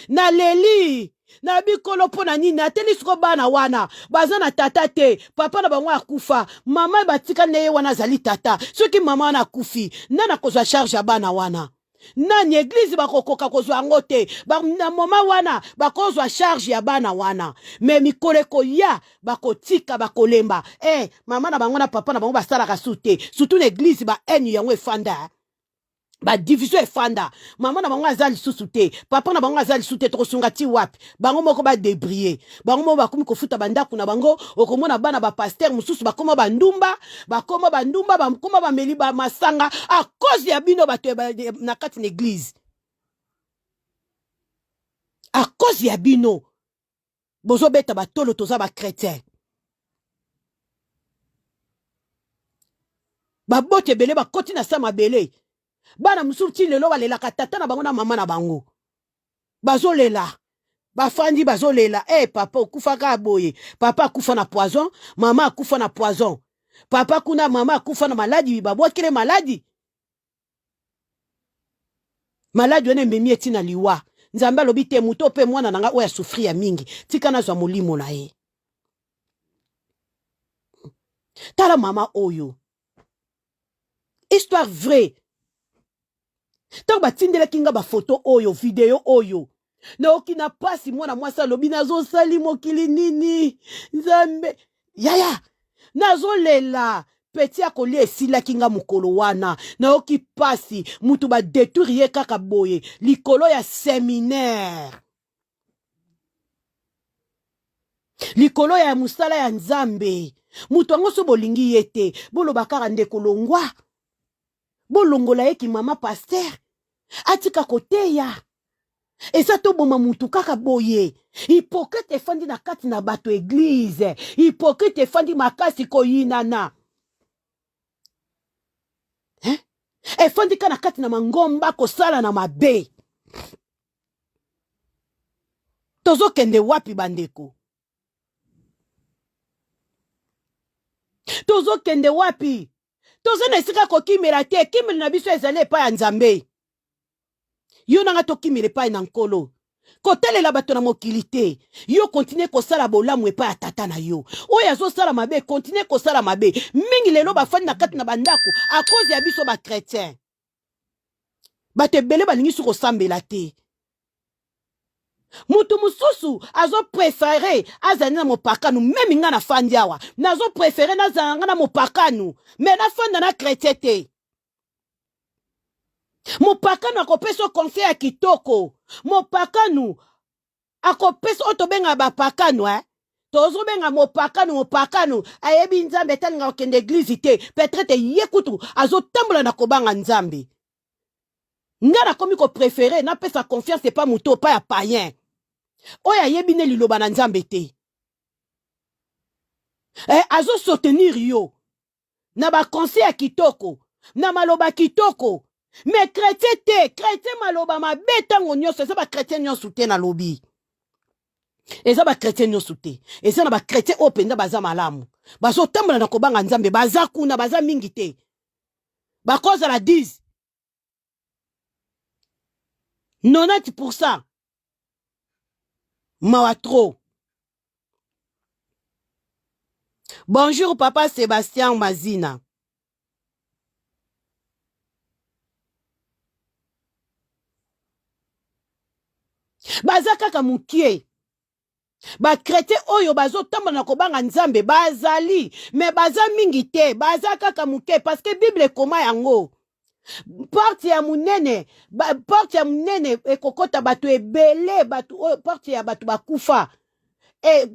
na leli na bikolo pona nini ateli siko bana wana baza na tata te papa na bango akufa mama batika neye wana zali tata soki mama na kufi nana kozwa charge ya bana wana nani église bakokoka kozwa ngo te na mama wana bakozwa charge ya bana wana me mikoleko ya bakotika bakolemba mama na bango na papa na bango basalaka su te surtout na église ba eni yango efanda ba division efanda mama na bango azali susu te papa na bango azali susu te tokosunga ti wapi bango moko ba débrier bango moko bakumi kofuta bandako na bango okomona bana ba pasteur mususu bakoma bandumba bakoma bameli ba masanga à cause ya bino bato na kati na église à cause ya bino bozobeta batolo toza ba chrétien babote ebele bakoti na sa mabele bana mususu ti lelo balelaka tata na bango na mama na bango bazolela bafandi bazolela papa okufaka aboye papa akufa na poison mama akufa na poison papa kuna mama akufa na maladi babwakile maladi wana ememi eti na liwa nzambe alobi te muto mpe mwana nanga oyo asufri ya mingi tika nazwa molimo na ye tala mama oyo histoire vraie ntango batindelaki nga bafoto oyo video oyo naoki na pasi mwana mwasi alobi nazosali mokili nini nzambe yaya nazolela peti ya kolia esilaki nga mokolo wana naoki pasi mutu badetruire ye kaka boye likolo ya séminaire likolo ya mosala ya nzambe mutu yango so bolingi ye te boloba kaka ndeko longwa bolongola ye ki mama paster atika koteya eza toboma mutu kaka boye hypocrite efandi na kati na bato église hypocrite efandi makasi koyinana efandi ka na kati na mangomba kosala na mabe tozokende wapi bandeko tozokende wapi toza na esika kokimela te kimeli na biso ezali epai ya nzambe yo nanga tokimela epai na nkolo kotelela bato na mokili te yo kontinue kosala bolamu epai ya tata na yo oyo azosala mabe kontinue kosala mabe mingi lelo bafandi na kati na bandako a cause ya biso bakretien bato ebele balingi su kosambela te mutu mususu azoprefere azali na mopakanu memi nga na fandi awa nazoprefere nazala nga na mopakanu me nafanda na kretien te mopakanu akopesa conseil ya kitoko mopakanu akopesa oyo tobenga bapakanu tozobenga mopakanu ayebi nzambe talinga kokende eglize te peut-être ye kutu azotambola na kobanga nzambe nga nakomi koprefere napesa confiance epa mutu opa ya payen oyo ayebi ne liloba na nzambe te azosoutenir yo na baconseil ya kitoko na maloba kitoko me chrétien te chrétien maloba mabe ntango nyonso eza bachrétien nyonso te na lobi eza bachrétien nyonso te eza na bachrétien oyo mpenza baza malamu bazotambola na kobanga nzambe baza kuna baza mingi te bakozala 10 90% mawa trop. Bonjour papa Sébastien Mazina. Baza kaka mukie. Ba chrétien oyo bazo tambola na kobanga nzambe bazali mais baza mingi te baza kaka mukie parce que Bible koma yango. Porte ya munene ekokota bato ebele bato porte ya bato bakufa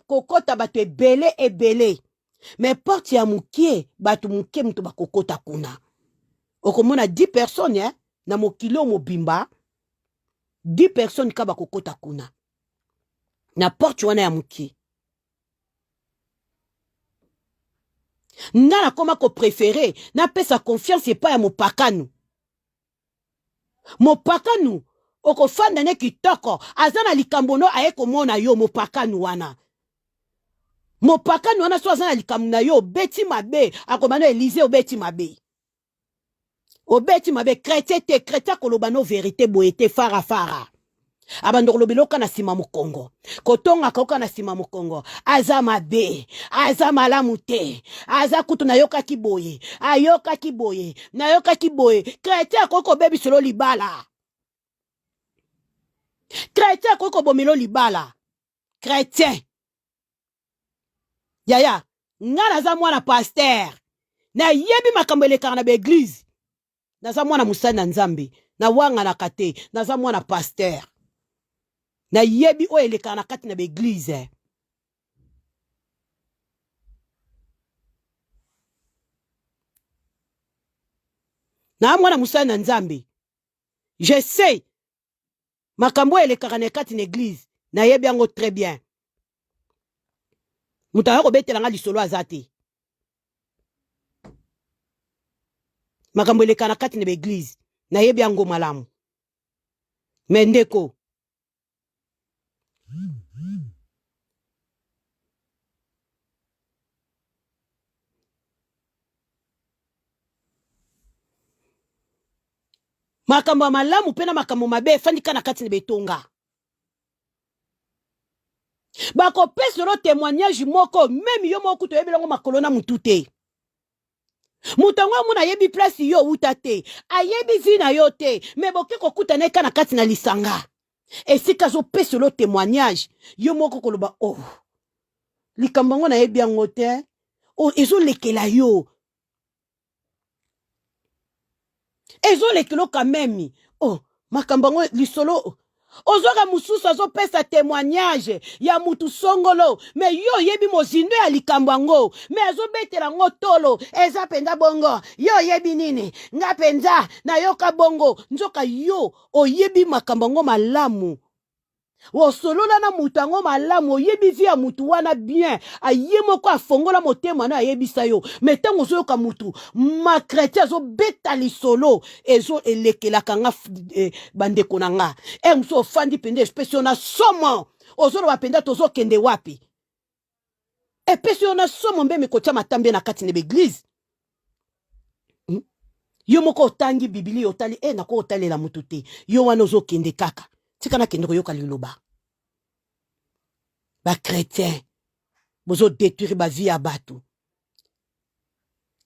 kokota bato ebele mais porte ya mukie bato mukie muto bakokota kuna okomona 10 personnes na mokilo mobimba 10 personnes ka bakokota kuna na porte wana ya mukie nga nakoma ko préféré na pesa confiance epa ya mopakanu mopakanu okofanda ne kitoko aza na likambo no aye komona yo mopakanu wana so aza na likambo na yo obeti mabe akomana Élysée obeti mabe chrétien te chrétien koloba no vérité boye te fara abandoko lobeloka na sima mokongo kotonga koka na sima mokongo aza mabe aza malamu te aza kutu nayokaki boye nayokaki boye chrétien koko bebi solo libala chrétien koko bomelo libala chrétien yaya nga naza mwana pasteur na yebi makambo elekaka na baeglise naza mwana musali na nzambe na wanga na kate naza mwana pasteur na yebi o eleka na kati na beglise na mwana musali na nzambe je sais makambo eleka na kati na église na yebi yango très bien mutaya ko betela nga lisolo azate makambo eleka na kati na beglise na yebi yango malamu mendeko makambo malamu pena makambo mabe fandika na kati na betonga bako pese lo témoignage moko même yo moko to yebelongo makolo na mutu te mutango muna yebi place yo uta te ayebi vi na yo te me boke kokuta na eka na kati na lisanga esika zo pese lo témoignage yo moko koloba oh likambo ngo na yebi yango te oh ezo lekela yo ezo lekelo quand même oh makambo ngo lisolo ozoka mususu azopesa témoignage ya mutu songolo me yo yebi mozindo ya likambo yango me azobetela ngo tolo eza penza bongo yo yebi nini nga penza na yoka bongo nzoka yo oyebi makambo yango malamu osolola na mutu yango malamu oyebi vi ya mutu wana bien aye moko afongola motema na ayebisa yo me ntango ozoyoka mutu makrete azobeta lisolo ezo elekelaka nga bandeko na nga mosu ofandi pende espesi yo na somo ozoloba penda tozokende wapi epesi yo na somo mbe mekotya matambe na kati na beglise yo moko otangi bibili otali nako otalela mutu te yo wana ozokende kaka tika na kende koyoka liloba ba chrétien bozo détruire ba vie ya batu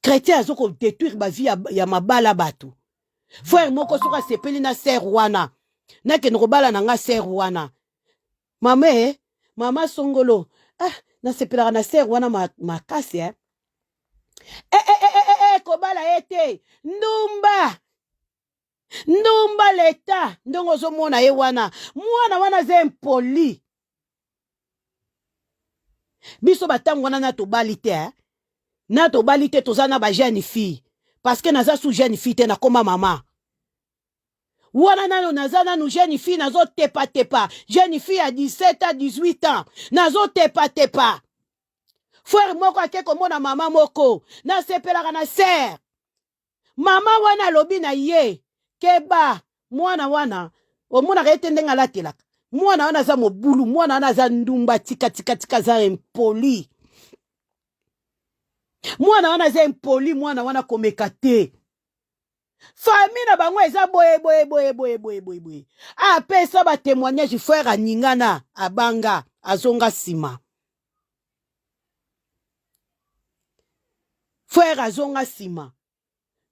chrétien azoko détruire ba vie ya mabala batu frère moko soka sepeli na sœur wana na kende kobala na nga sœur wana mama songolo na sepelaka na sœur wana makasi kobala ete ndumba leta ndongo zomona ye wana mwana ze impoli biso batango wana na tobali te toza na ba jeune fille parce que naza sous jeune fille te na koma mama wana nano naza nanu jeune fille nazo tepa jeune fille à 17 à 18 ans nazo tepa frère moko akeko mona mama moko na sepelaka na sœur mama wana lobi na ye keba mwana wana omonaka ete ndenge alatelaka mwana wana aza mobulu mwana wana aza ndumba tika za impoli mwana wana aza impoli mwana wana komeka te famille na bango eza boye apesa ba témoignage frère aningana abanga azonga sima frère azonga sima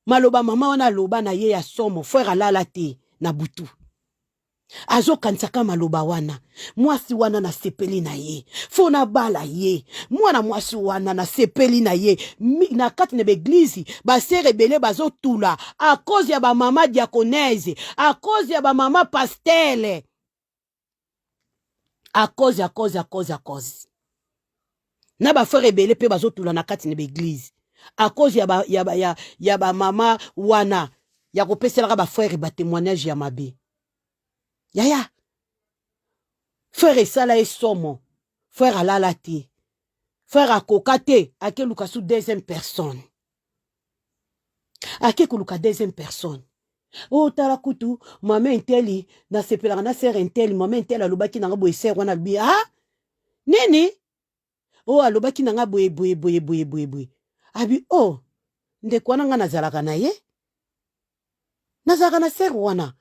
maloba mama wana loba na ye ya somo frère alala te na butu azokanisaka maloba wana mwasi wana na sepeli na ye fona bala ye mwana mwasi wana na sepeli na ye na kati na beglise basere ebele bazotula a cause ya bamama diakonese a cause ya bamama pastele a cause na bafrere ebele mpe bazotula na kati na beglise a cause ya bamama wana ya kopeselaka bafrere batémoignage ya mabe yaya frère esala esomo frère alala te frère akoka te akeluka sous deuxième personne akekoluka deuxième personne o tala kutu mama inteli na sepelaka na sœur inteli mama inteli alobaki nanga boye sœur wana alobi nini o alobaki nanga boye abi ndeko wana nga nazalaka na ye nazalaka na sœur wana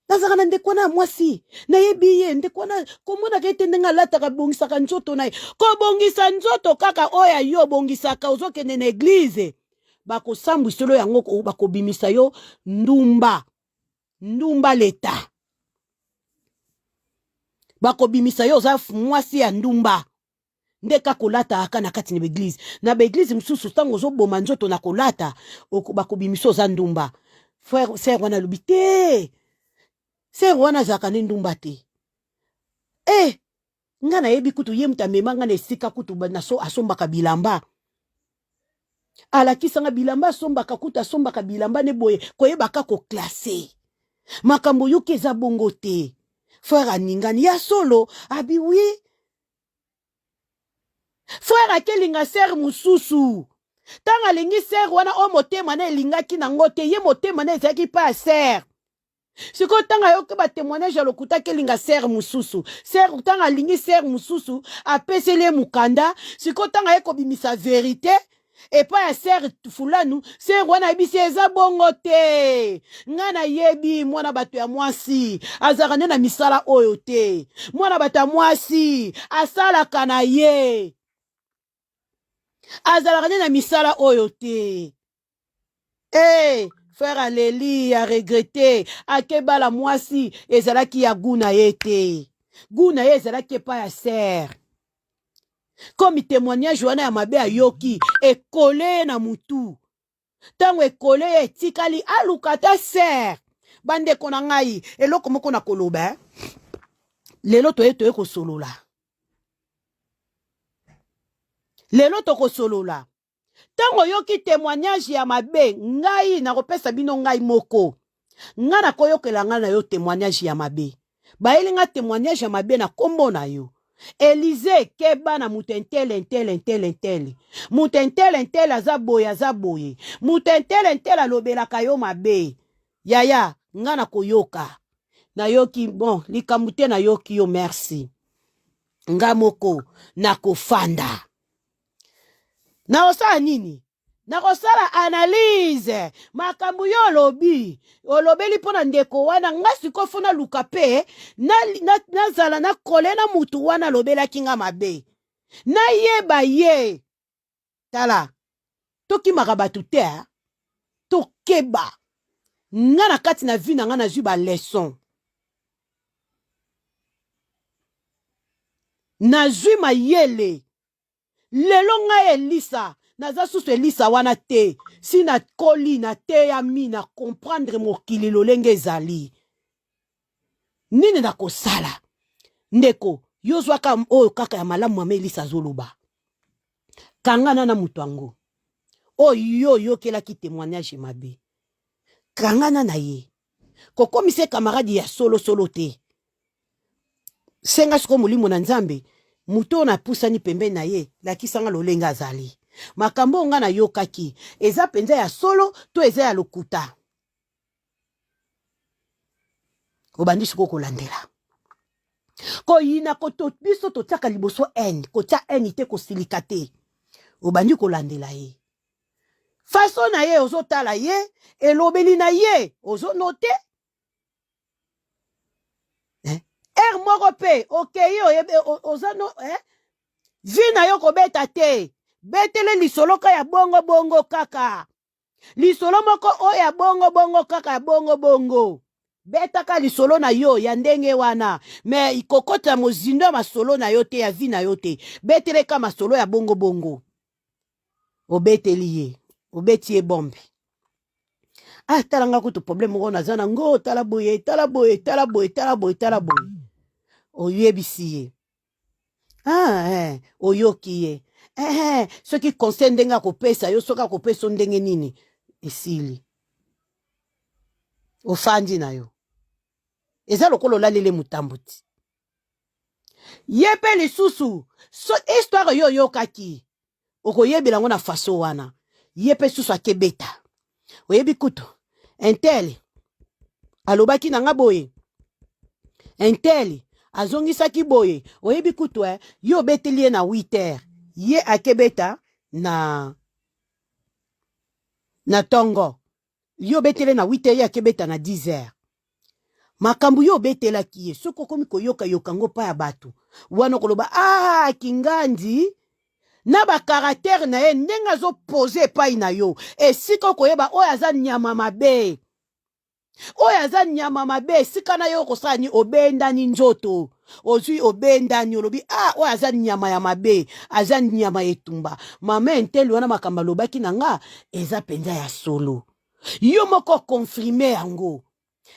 nazaka na ndeko na mwasi nayebi ye ndeko na komona kete ndenga lataka bongisaka nzoto na ye kobongisa nzoto kaka oya yo bongisaka ozokende na église bakosambwiselo yango bakobimisa yo ndumba leta bakobimisa yo oza mwasi ya ndumba ndeka kolata aka na kati na église na église msusu tango ozoboma nzoto na kolata bakobimisa oza ndumba frère sœur wana lobi te sœur wana zakane ndumba te ngana yebi kutu ye mutamema ngana esika kutu naso asombaka bilamba alakisanga bilamba asombaka kutu asombaka bilamba ne boye koyebaka ko classé makambo yoki eza bongo te frère aningani ya solo abi oui frère akelinga sœur mususu tanga lingi sœur wana o motema na elingaki nango te ye motema na ezaki pa sœur siko tanga yoki ba témoignage ya lokuta kelinga sœur mususu sœur tanga lingi sœur mususu apesele mukanda siko tanga yeko bimisa vérité et pas ya sœur fulanu sœur wana ebisi eza bongo te ngana yebi mwana bato ya mwasi azaka na misala oyo te mwana bato ya mwasi asalaka na ye azalaka na misala oyo te frère aleli a regretté akebala mwasi ezalaki ya guna ye te guna ye ezalaki pa ya sœur comme témoignage wana ya mabe ayoki ekole na mutu tango ekole etikali aluka ta sœur bandeko na ngai eloko moko na koloba lelo toye kosolola lelo tokosolola tango yoki témoignage ya mabe ngai nakopesa bino ngai moko nga nakoyokela nga na yo témoignage ya mabe bayelinga témoignage ya mabe na kombo na yo Élisée keba na mutentele mutentele aza boye mutentele alobelaka yo mabe yaya nga na koyoka na yoki bon likamute na yoki yo merci nga moko na kofanda na osala nini na kosala analyse makambo yo olobeli mpona ndeko wana nga sikofuna luka pe nazala na kole na mutu wana alobelaki nga mabe nayeba ye tala tokimaka bato te tokeba nga na kati na vi na nga nazwi baleson nazwi mayele lelo ngai elisa naza susu elisa wana te si na koli na te ya mi na comprendre mokili lolenge ezali nini na kosala ndeko yo zwaka oyo kaka ya malamu mama elisa azoloba kangana na mutu yango oyo yokelaki témoignage mabe kangana na ye kokomise camarade ya solo te senga siko molimo na nzambe muto na pusani pembeni na ye lakisanga lolenga azali makambo nga na yokaki eza penza ya solo to eza ya lokuta obandi siko kolandela koyina koto biso totiaka liboso ene kotia ene te kosilika te obandi kolandela ye faso na ye ozotala ye elobeli na ye ozonote moko pe okei ozano vi na yo kobeta te betele lisolo ka ya bongo kaka lisolo moko oyo ya bongo kaka ya bongo betaka lisolo na yo ya ndenge wana me ikokota mozindo ya masolo na yo te ya vi na yo te betele ka masolo ya bongo obeteli ye obeti ye bombe talanga kutu problème moko naza nango tala boye oyebisi ye oyoki ye soki conseil ndenge akopesa yo soki akopesa ndenge nini esili ofandi na yo eza lokolo lalele mutambo ti ye pe lisusu histoire yo oyokaki okoyebela ngo na faso wana ye pe susu akebeta oyebi kutu intel alobaki na nga boye intel azongisaki boye oyebi kutu yo obeteli ye na 8h ye akebeta na tongo yo obeteli na 8h ye akebeta na 10h makambo yo obetelaki ye soki okomi koyoka ngo pa ya bato wana koloba kingandi na bakaratere na ye ndenge azopose epai na yo esika okoyeba oyo aza nyama mabe esika na yo okosala ni obendani nzoto ozwi obendani olobi oyo aza nyama ya mabe aza nyama etumba mama enteli wana makambo alobaki na nga eza penza ya solo Yo moko confirmer yango.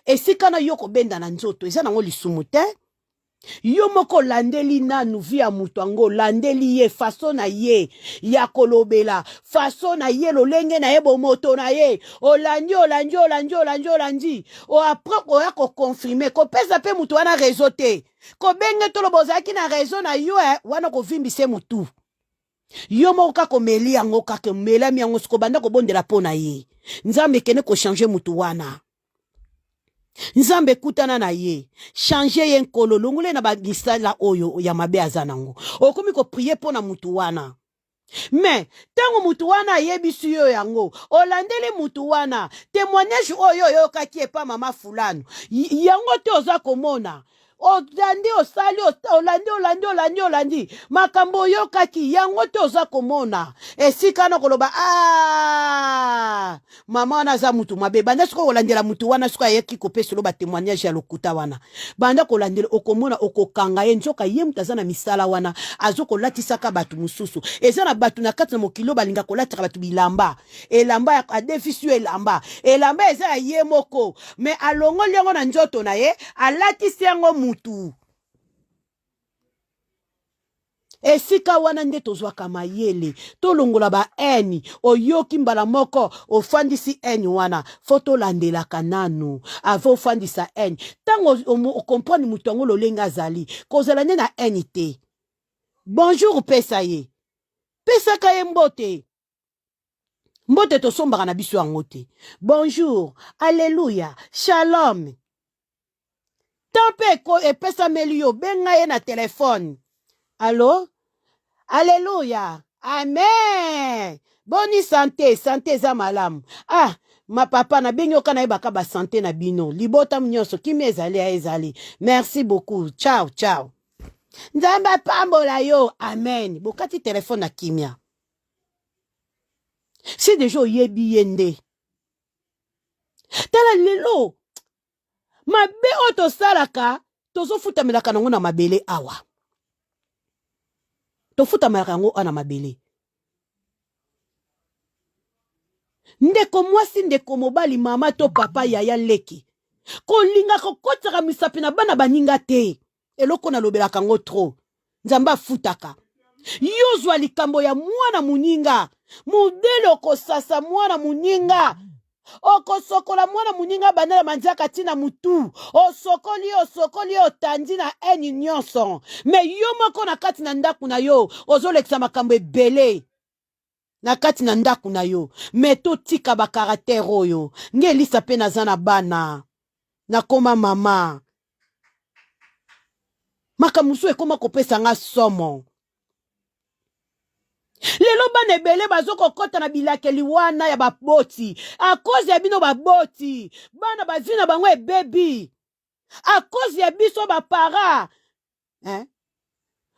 Esika na yo kobenda na nzoto eza nango lisumu te. Yo moko landeli nanu via mutu ango landeli ye façon na ye ya kolobela façon na ye lolenge na ye bomoto na ye olandi o après ko ya ko confirmer ko pesa pe mutu wana réseau te ko benge to lobozaki na réseau na yo wana ko vimbise mutu yo moko ka ko meli yango ka ke melami yango siko banda ko bondela pona ye nzambe kene ko changer mutu wana Nzambe kutana na ye changer ye nkolo longole na bagisala oyo ya mabe azanango okomi ko prier pona mutu wana mais tango mutu wana yebisi yo yango olandeli mutu wana témoignage oyo yo kaki epa mama fulano yango te oza komona olandi osali olandi makambo yo kaki yango te oza komona esika na koloba mama wana za mutu mabe banda siko olandela mutu wana siko ayeki kopesa lo ba témoignage ya lokuta wana banda kolandela okomona okokanga ye nzoka ye mutaza na misala wana azoko latisaka batu mususu eza na batu na kati na mokilo balinga kolataka batu bilamba elamba ya adefisio elamba eza ya ye moko mais alongoli yango na nzoto na ye alatisi yango mutu esika wana nde tozwaka mayele tolongola ba eni oyoki mbala moko ofandisi eni wana fo tolandelaka nanu ava ofandisa eni tango okomprendre mutu yango lolenga azali kozala nde na eni te bonjour pesa ye pesaka ye mbote tosombaka na biso yango te bonjour alleluya shalom tampe epesameli yo benga ye na telefone allo alléluia amen boni santé eza malamu ma papa na bengi oka na yebaka ba santé na bino libota nyonso kimi ezali merci beaucoup ciao nzambe apambola yo amen bokati telefone na kimia si deja oyebi ye nde tala lelo mabe oyo tosalaka tozofutamelaka nango na mabele awa tofutamelaka yango ana mabele ndeko mwasi ndeko mobali mama to papa yaya leki kolinga kokotaka misapi na bana baninga te eloko nalobelaka yango tro nzambe afutaka yozwa likambo ya mwana muninga modele okosasa mwana muninga okosokola mwana muninga bandala manzaka tina mutu osokoli otandi na eni nyonso me yo moko na kati na ndaku na yo ozolekisa makambo ebele na kati na ndaku na yo me totika bakaratere oyo nge elisa pe naza na bana nakoma mama makamusu ekoma kopesa nga somo lelo bana ebele bazokokota na bilakeli wana ya baboti akozi ya bino baboti bana bavi na bango ebebi akozi ya biso bapara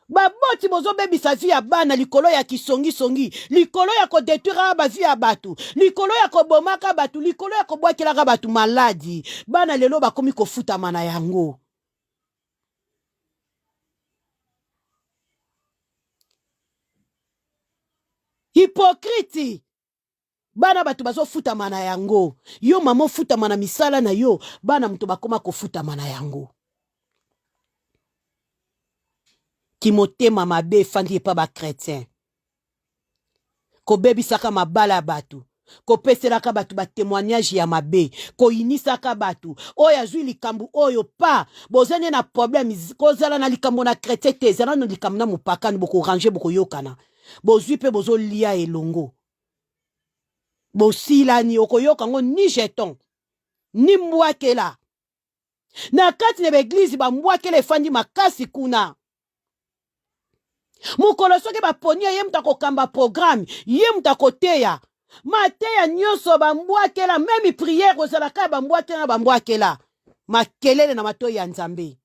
baboti bozobebisa vi ya bana likolo ya kisongisongi likolo ya kodetruire bavi ya batu likolo ya kobomaka batu likolo ya kobwakelaka batu maladi bana lelo bakomi kofutama na yango hypocrite bana batu bazofutama na yango yo mama ofutama na misala na yo bana mutu bakoma kofutama na yango kimotema mabe efandi epa bakretien kobebisaka mabala ya batu kopeselaka batu batémoignage ya mabe koyinisaka batu oyo azwi likambo oyo pa bozane na problème kozala na likambo na chrétien te ezala na likambo na mopakani bokorange bokoyokana bozwi pe bozolia elongo bosilani okoyoka ngo ni jeton ni mbwakela na kati na baeglize bambwakela efandi makasi kuna mukolo soki baponia ye muta kokamba programme ye muta koteya mateya nyonso bambwakela meme priere ozalaka ya bambwakela na bambwakela makelele na matoi ya nzambe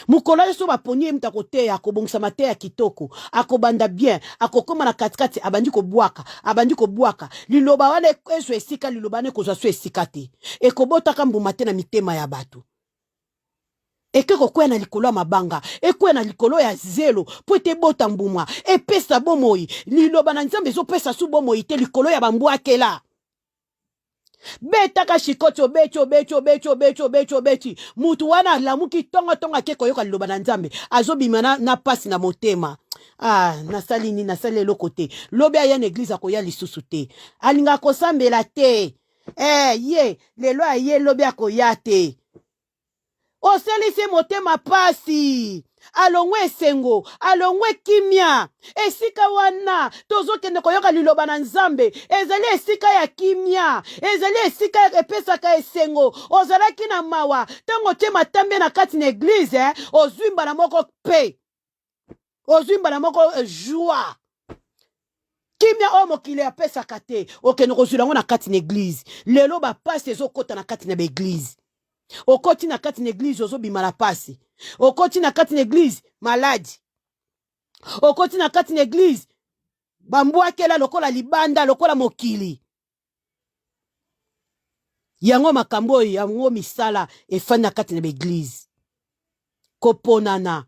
mukolo yeso baponie muta koteya akobongisa mateya kitoko akobanda bien akokoma na katikati abandi kobwaka liloba wana ezwa esika liloba wana ekozwa so esika te ekobotaka mbuma te na mitema ya bato eke kokwea na likolo ya mabanga ekwea na likolo ya zelo po ete bota mbuma epesa bomoi liloba na nzambe ezopesa su bomoi te likolo ya bambwakela Betaka shikoti obeti. Mutu wana lamuki tonga ke koyoka liloba na nzambe. Azobima na pasi na motema. Ah, nasali ni nasali eloko te. Lobe aya na église akoya lisusu te. Alinga kosambela te. Ye, lelo aye lobe akoya te. Oselisi motema pasi. Alongwe esengo, alongwe kimia. Esika wana, tozokende koyoka liloba na nzambe. Ezali esika ya kimia. Ezali esika ya epesaka esengo. Ozalaki na mawa. Tango te matambe na kati na église, ozwimba na moko pe. Ozwimba na moko joie. Kimia o mokili apesaka te. Okende kozwila na kati na église. Lelo ba pasi ezokota na kati na église. Okoti na kati na église ozobima na pasi. Okoti na kati na église maladi. Okoti na kati na église bambwakela lokola libanda lokola mokili. Yango makambo yango misala efani na kati na église. Koponana.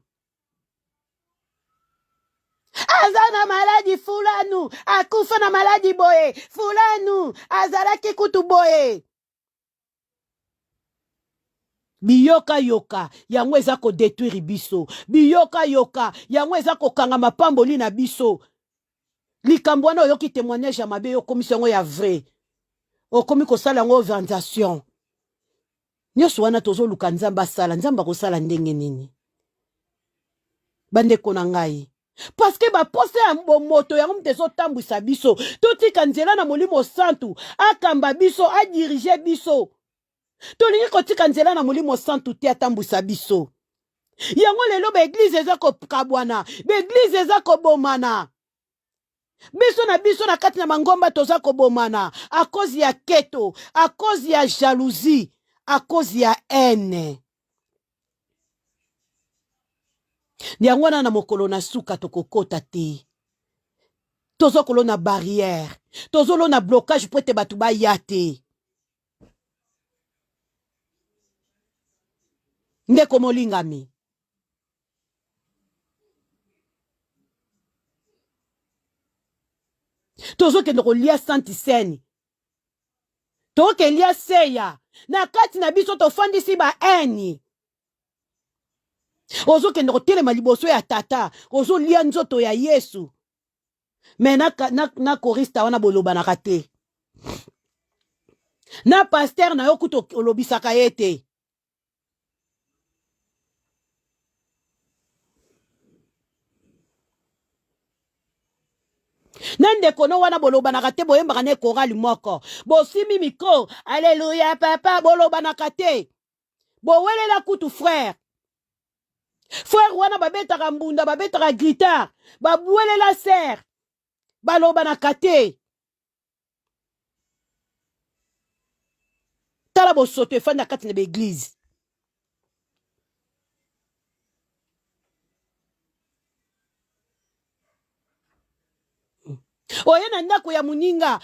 Azana maladi fulanu akufa na maladi boye. Fulanu azalaki kutu boye. Biyoka yoka yango eza ko détruire biso. Biyoka yoka yango eza ko kanga mapamboli na biso. Likambo wana oyoki témoignage ya mabe yo komisi yango ya vrai. Okomi kosala yango organisation. Nyonso wana tozoluka nzamba asala. Nzamba kosala ndenge nini? Bandeko na ngai. Parce que ba pose ya moto yango mtezo tambwisa biso. Totika nzela na molimo santu. Akamba biso, a dirige biso. Tolingi kotika nzela na molimo santu te atambwisa biso. Yango lelo ba église eza ko kabwana. Ba église eza ko bomana. Biso na kati na mangomba toza ko bomana. A cause ya keto. A cause ya jalousie. A cause ya haine. Yango na mokolo na suka tokokota te. Tozo kolona barrière. Tozo lona blocage po ete batu ba ya te. Ndeko molingami. Tozo kende kolia santi seni. Toke lia seya. Na kati na biso tofandisi ba eni. Ozo kende kotelema liboso ya tata. Ozo lia nzoto ya Yesu. Me na korista wana boloba na kate. Na pasteur na yo kuto olobisaka yete. Nande kono wana boloba na kate boyembaka ne korali moko. Bosimi miko. Alléluia papa boloba na kate. Bowelela kutu frère. Frère wana babetaka mbunda babetaka guitare. Babuelela serre. Baloba na kate. Tala bosoto efanda kati na l'église. Oye na ndako ya muninga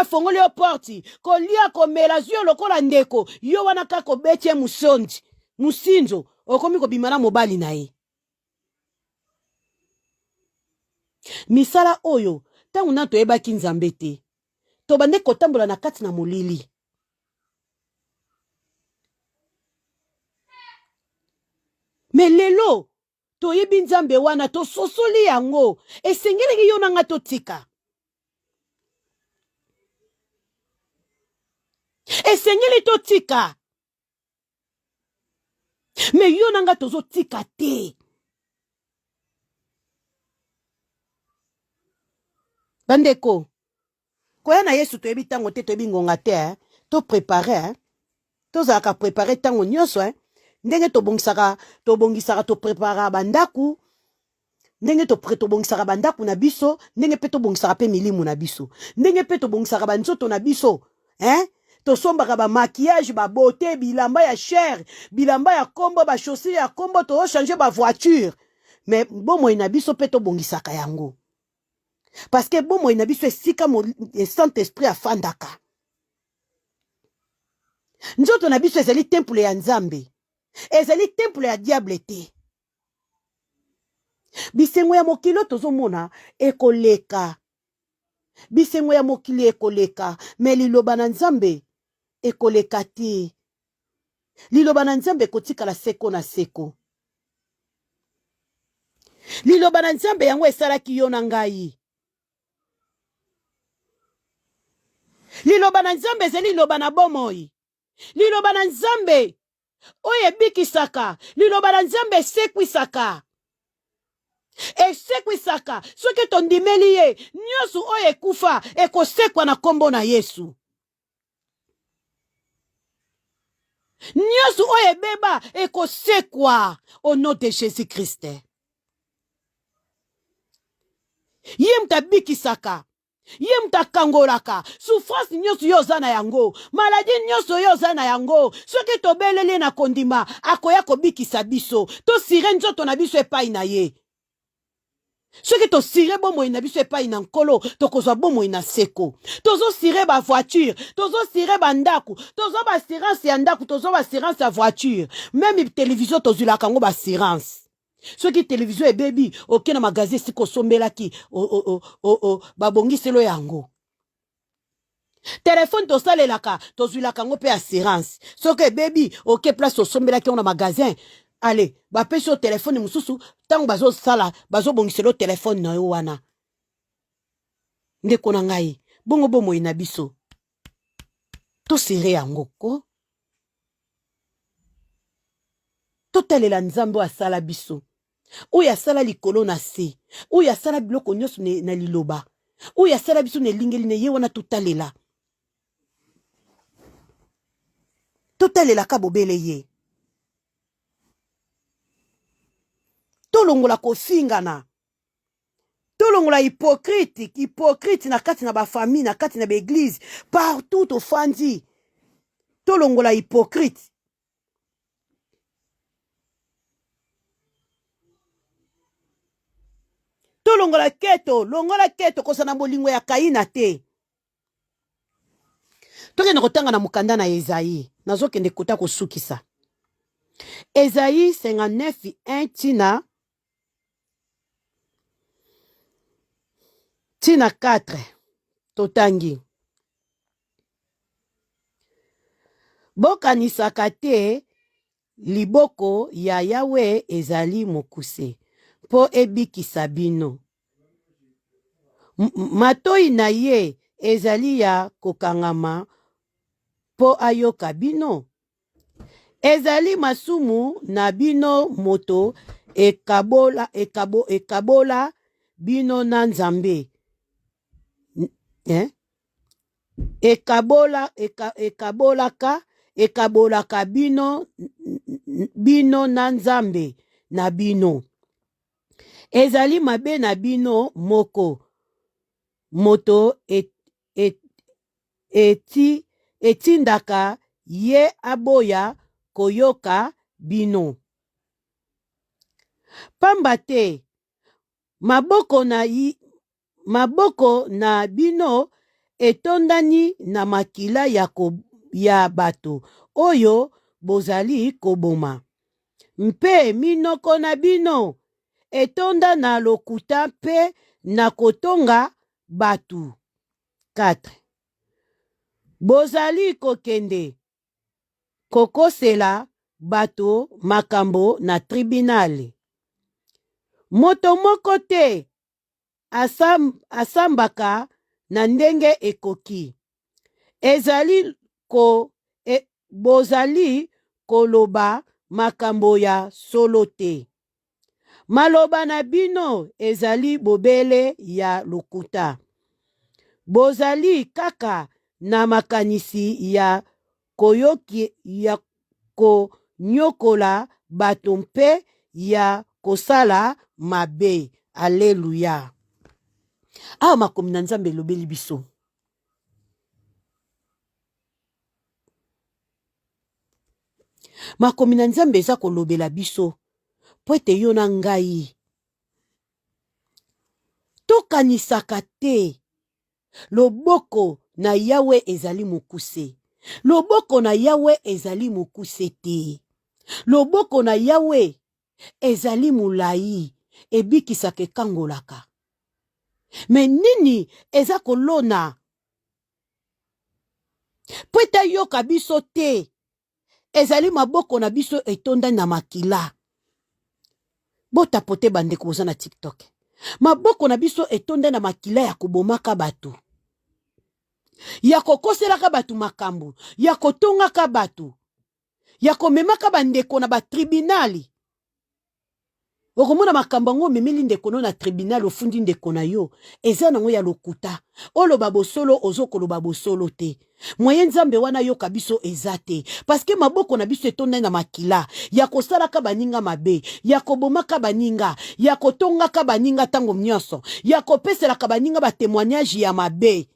fongoli yo porti kolia komela zio lokola ndeko yo wana kako betie musondi musinzo okomi kobimana mobali na ye. Misala oyo tangu na toyebaki nzambe te tobande kotambola na kati na molili. Me lelo toyebi nzambe wana tososoli yango esengeli yo nanga totika. Esengeli totika. Me yo nanga tozo tika te. Bandeko. Koya na Yesu toyebi tango te toyebi ngonga te to préparer to zaka préparer tango nyonso ndenge tobongisaka to prépara bandaku ndenge tobongisaka bandaku na biso ndenge pe tobongisaka pe milimu na biso ndenge pe tobongisaka banzoto na biso tosombaka ba maquillage ba beauté bilamba ya cher bilamba ya kombo ba chaussures ya kombo to changer ba voiture mais bomo ina biso pe tobongisaka yango parce que bomo ina biso esika Saint-Esprit afandaka nzoto na biso ezali temple ya Nzambe ezali temple ya diable te bisengo ya mokilo tozomona ekoleka bisengo ya mokili ekoleka mais liloba na Nzambe ekoleka te. Liloba na Nzambe ekotikala seko na seko. Liloba na Nzambe yango esalaki yo na ngai. Liloba na Nzambe ezali liloba na bomoi. Liloba na Nzambe oyo ebikisaka. Liloba na Nzambe esekwisaka. Esekwisaka. Soki tondimeli ye, nyonso oyo ekufa ekosekwa na kombo na Yesu. Nyonso oyo ebeba ekosekwa au nom de Jésus-Christ. Ye mutabikisaka. Ye mutakangolaka. Souffrance nyonso yo oza na yango. Maladie nyonso yo oza na yango. Soki tobeleli na kondima akoya kobikisa biso. To sire nzoto na biso epai na ye. Soki to sire bomoi na biso epai na nkolo, tokozwa bomoi na seko. Tozo sire ba voiture, tozo sire ba ndaku, tozo ba assurance ya ndaku, tozo ba assurance ya voiture. Même télévision tozulaka ngo ba assurance. Soki télévision ebebi, oke na magazine siko sombelaki, babongiselo yango. Téléphone tosalelaka, tozulaka ngo pe assurance. Soki ebebi, oke place sombelaki na magazine. Allez, ba pesi au téléphone mususu, tango bazo sala, bazo bongiselo téléphone na yo wana. Ndeko na ngai, bongo bomoi na biso. To sire yango ko. To talela Nzambe asala biso. Oyo asala likolo na se. Oyo asala biloko nyonso na liloba. Oyo asala biso ne lingeli ne ye wana to talela. To talela ka bobele ye. Tolongola kofingana. Tolongola hypocrite na kati na ba famille, na kati na ba église, partout au fandi. Tolongola hypocrite. Tolongola keto, longola keto kosana bolingo ya Kaina te. Toke na kotanga na mukanda na Esaïe, nazokende kota kosukisa. Esaïe 59:1 tina 4 totangi. Bokanisaka te liboko ya Yawe ezali mokuse po ebikisa bino. Matoi na ye ezali ya kokangama po ayoka bino. Ezali masumu na bino moto ekabola bino na Nzambe. Ekabolaka bino na Nzambe na bino. Ezali mabe na bino moko. Moto etindaka ye aboya koyoka bino. Pamba te maboko na bino etondani na makila ya bato oyo bozali koboma. Mpe minoko na bino etonda na lokuta mpe na kotonga batu. 4. Bozali kokende kokosela bato makambo na tribunal. Moto moko te asambaka na ndenge ekoki. Bozali koloba makambo ya solo te. Maloba na bino ezali bobele ya lokuta. Bozali kaka na makanisi ya konyokola bato mpe ya kosala mabe. Alleluya. Awa makomi na Nzambe elobeli biso. Makomi na Nzambe eza kolobela biso. Po ete yo na ngai tokanisaka te. Loboko na Yawe ezali mokuse. Loboko na Yawe ezali mokuse te. Loboko na Yawe ezali mulai. Ebikisaka ekangolaka. Me nini eza kolona Po ete ayoka biso te. Ezali maboko na biso etonda na makila. Botapote bandeko boza na TikTok. Maboko na biso etonda na makila ya kobomaka batu. Ya kokoselaka batu makambo. Ya kotongaka batu. Ya komemaka bandeko na batribunali. Okomona makambo ngo memeli ndeko no na tribunal ofundi ndeko na yo. Eza nango ya lokuta. Oloba bosolo ozokoloba bosolo te. Moyen nzambe wana yoka biso eza te. Paske maboko na biso etonda na makila. Ya kosalaka baninga mabe. Ya kobomaka baninga. Ya kotongaka baninga tango nyonso. Ya kopeselaka baninga ba témoignage ya mabe.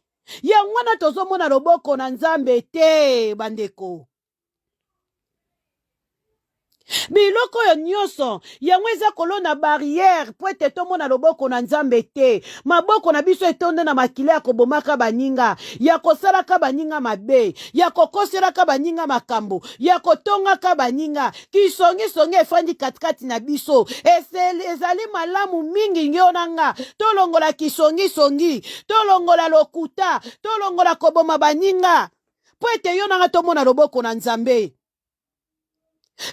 Ya ngwana tozomona loboko na nzambe te bandeko. Biloko yo nyonso yango eza kolona barrière po ete tomona loboko na nzambe te. Maboko na biso etonda na makila ya kobomaka baninga, ya kosalaka baninga mabe, ya kokoselaka baninga makambo, ya kotongaka baninga. Kisongi efandi katikati na biso. Ezali malamu mingi ngionanga. Tolongola kisongi, tolongola lokuta, tolongola koboma baninga. Po ete yo nanga tomona loboko na nzambe.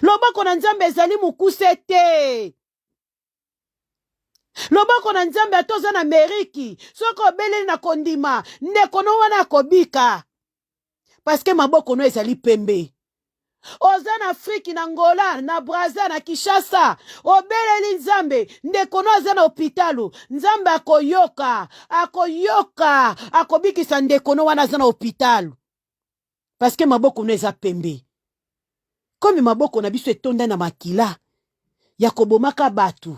Loboko na nzambe ezali mukuse te. Loboko na nzambe atoza na meriki. Soko obeleli na kondima, ndeko no wana akobika. Paske maboko no ezali pembe. Oza na Afriki, na Angola, na Brazza, na Kinshasa. Obeleli nzambe, ndeko no aza na hopitalu. Nzambe akoyoka, akobikisa ndeko no wana aza na hopitalu. Paske maboko no eza pembe. Komi maboko na biso etonda na makila. Ya kobomaka batu.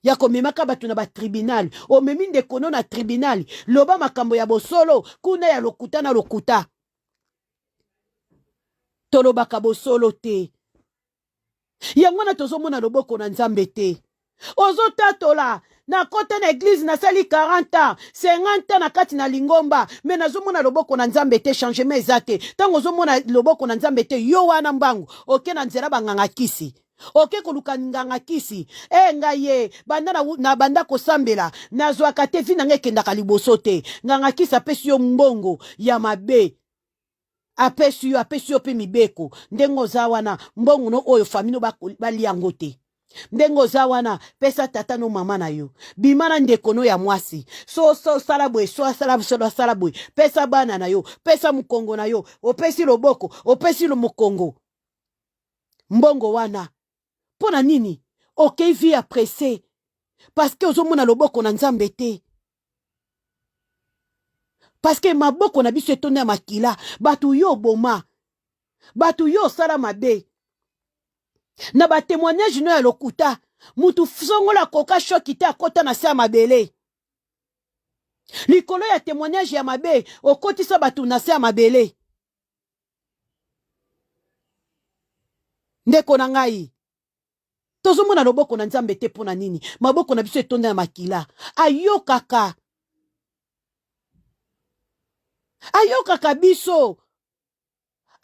Ya komemaka batu na batribunal. Omemi ndeko no na tribunal. Loba makambo ya bosolo. Kuna ya lokuta na lokuta. Tolobaka bosolo te. Yangwana tozomona loboko na nzambe te. Ozo tatola. Na kote na église na sali 40 ans, 50 ans na kati na lingomba, mais nazomona loboko na nzambe te, changement ezate. Tango zomona loboko na nzambe te, yo wana mbangu, oke na nzela banganga kisi. Oke koluka nganga kisi. Ngaye, banda kosambela, nazwaka te vi nange kendaka liboso te. Nganga kisi apesi yo mbongo ya mabe. Apesi yo pe mibeko. Ndengo za wana, mbongo no oyo famino bali yango te. Ndengo za wana pesa tata no mama na yo bimana ndeko no ya mwasi so salabwe salabwe pesa bana na yo pesa mukongo na yo opesi loboko opesi lo mukongo mbongo wana pona nini okei vi apresse parce que ozomona loboko na nzambe te parce que maboko na biso etonda ya makila batu yo boma batu yo sala mabe na ba témoignage no ya lokuta mutu songola koka shoki te akota na se ya mabele likolo ya témoignage ya mabe okotisa batu na se ya mabele ndeko na ngai tozomona loboko na nzambe te pona nini maboko na biso etonda ya makila ayokaka biso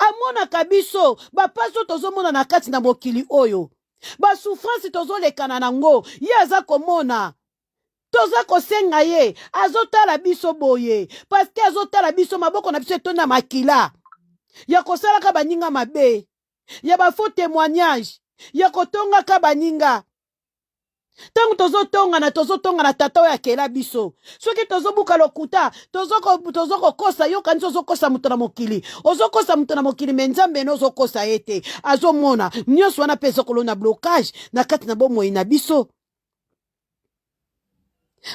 amonaka biso bapaso tozomona na kati na mokili oyo basouffrance tozolekana nango ye aza komona toza kosenga ye azotala biso boye paske azotala biso maboko na biso etonda makila ya kosalaka baninga mabe ya bafaux témoignage ya kotongaka baninga tango tozotonga na tata oyo akela biso soki tozobuka lokuta tozokokosa yo kanisi ozokosa mutu na mokili ozokosa mutu na mokili me nzambe no ozokosa ye te azomona nyonso wana mpe ezokolona blocage na kati na bomoi na biso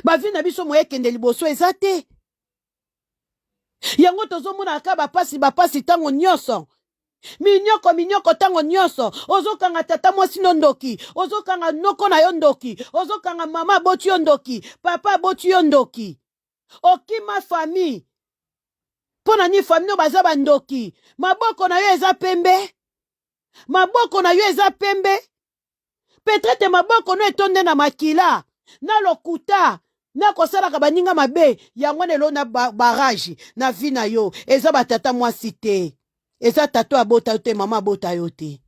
bavi na biso moye ekende liboso eza te yango tozomona aka bapasi tango nyonso minyoko tango nyonso ozokanga tata mwasi no ndoki ozokanga noko na yo ndoki ozokanga mama boti yo ndoki papa boti yo ndoki okima famille pona ni famille no baza bandoki maboko na yo eza pembe peut-être maboko no etonde na makila na lokuta na kosalaka baninga mabe yango lelo na barrage na vi na yo eza batata mwasi te eza tato abota yo te mama abota yo te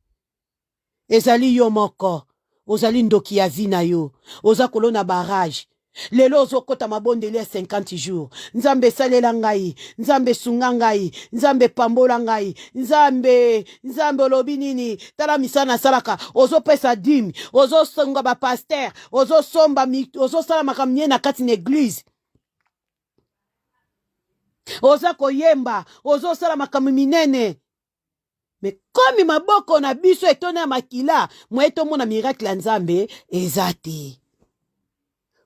ezali yo moko ozali ndoki ya vi na yo oza kolona barrage lelo ozokota mabondeli ya 50 jours. Nzambe salela ngai, nzambe sunga ngai, nzambe pambola ngai, nzambe olobi nini, tala misana salaka, ozopesa dîme, ozosonga ba pasteur, ozosala makamye na kati na église. Oza koyemba, ozosala makambo minene. Mais comme maboko na biso etone ya makila, mweto mona miracle ya nzambe ezate.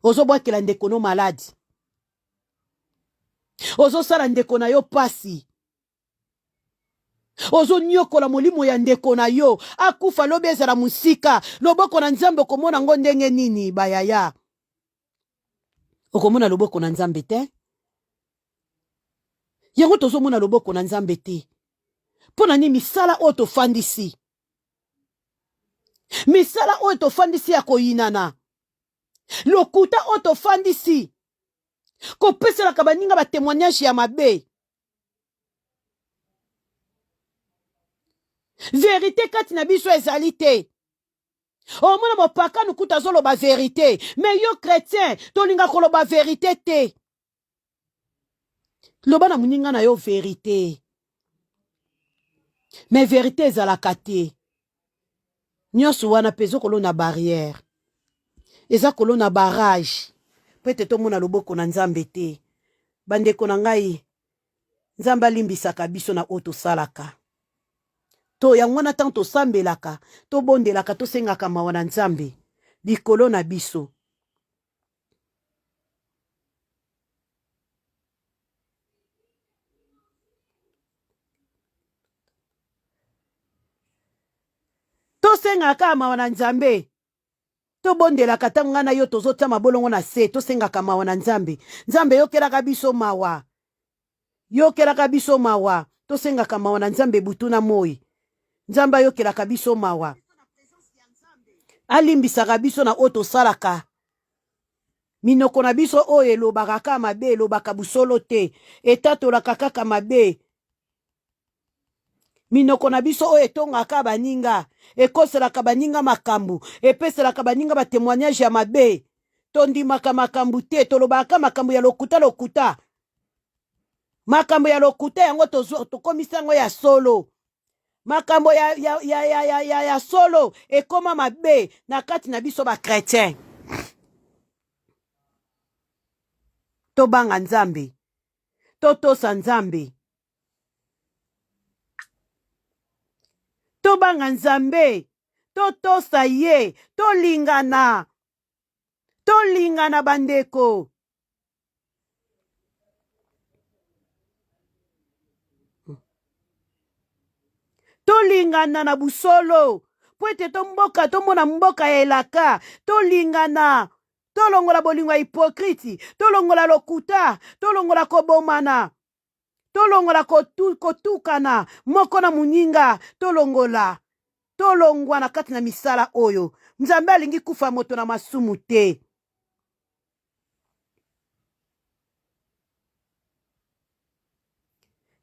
Ozobwakela ndeko no maladi. Ozosala ndeko na yo pasi. Ozonyokola molimo ya ndeko na yo. Akufa lobi ezala musika. Loboko na nzambe okomona ngo ndenge nini bayaya. Okomona loboko na nzambe te. Yango tozomona loboko na nzambe te. Pona ni misala oyo tofandisi. Misala oyo tofandisi ya koyinana. Lokuta oyo tofandisi. Kopeselaka baninga ba témoignage ya mabe. Vérité kati na biso ezali te. Omona mopaka nukuta zoloba vérité. Mais yo chrétien tolinga koloba vérité te. Loba na muninga na yo vérité. Mais vérité ezalaka te. Nyonso wana pezo kolona barrière. Eza kolona barrage. Pete tomona loboko na nzambe te. Bandeko na ngai, nzamba limbisaka biso na oto salaka. To yango na tanto sambelaka, to bondelaka, to sengaka mawa na nzambe. Likolo na biso. To sengaka mawa na nzambe. To bondelaka tanga na yo tozota mabolongo na se, to sengaka mawa na nzambe. Nzambe yokelaka biso mawa. Yokelaka biso mawa. To sengaka mawa na nzambe butu na moi. Nzamba yokelaka biso mawa. Alimbisaka biso na oto salaka. Minoko na biso oyo elobaka kaka mabe, elobaka busolo te. Etatolaka kaka mabe. Minoko na biso oyo etongaka baninga. Ekoselaka baninga makambu. Epeselaka baninga ba témoignage ya mabe. Tondimaka makambu te. Tolobaka makambu ya lokuta. Makambo ya lokuta yango tokomisa yango ya solo. Makambo ya solo ekoma mabe na kati na biso ba chrétien. Tobanga nzambe. Totosa nzambe. Tobanga nzambe. Totosa ye. Tolingana. Tolingana bandeko. Tolingana na busolo. Poete tomboka tomona mboka elaka. Tolingana. Tolongola bolingo hypocrite. Tolongola lokuta. Tolongola kobomana. Tolongola kotukana. Moko na muninga. Tolongola. Tolongwa na kati na misala oyo. Nzambe alingi kufa moto na masumu te.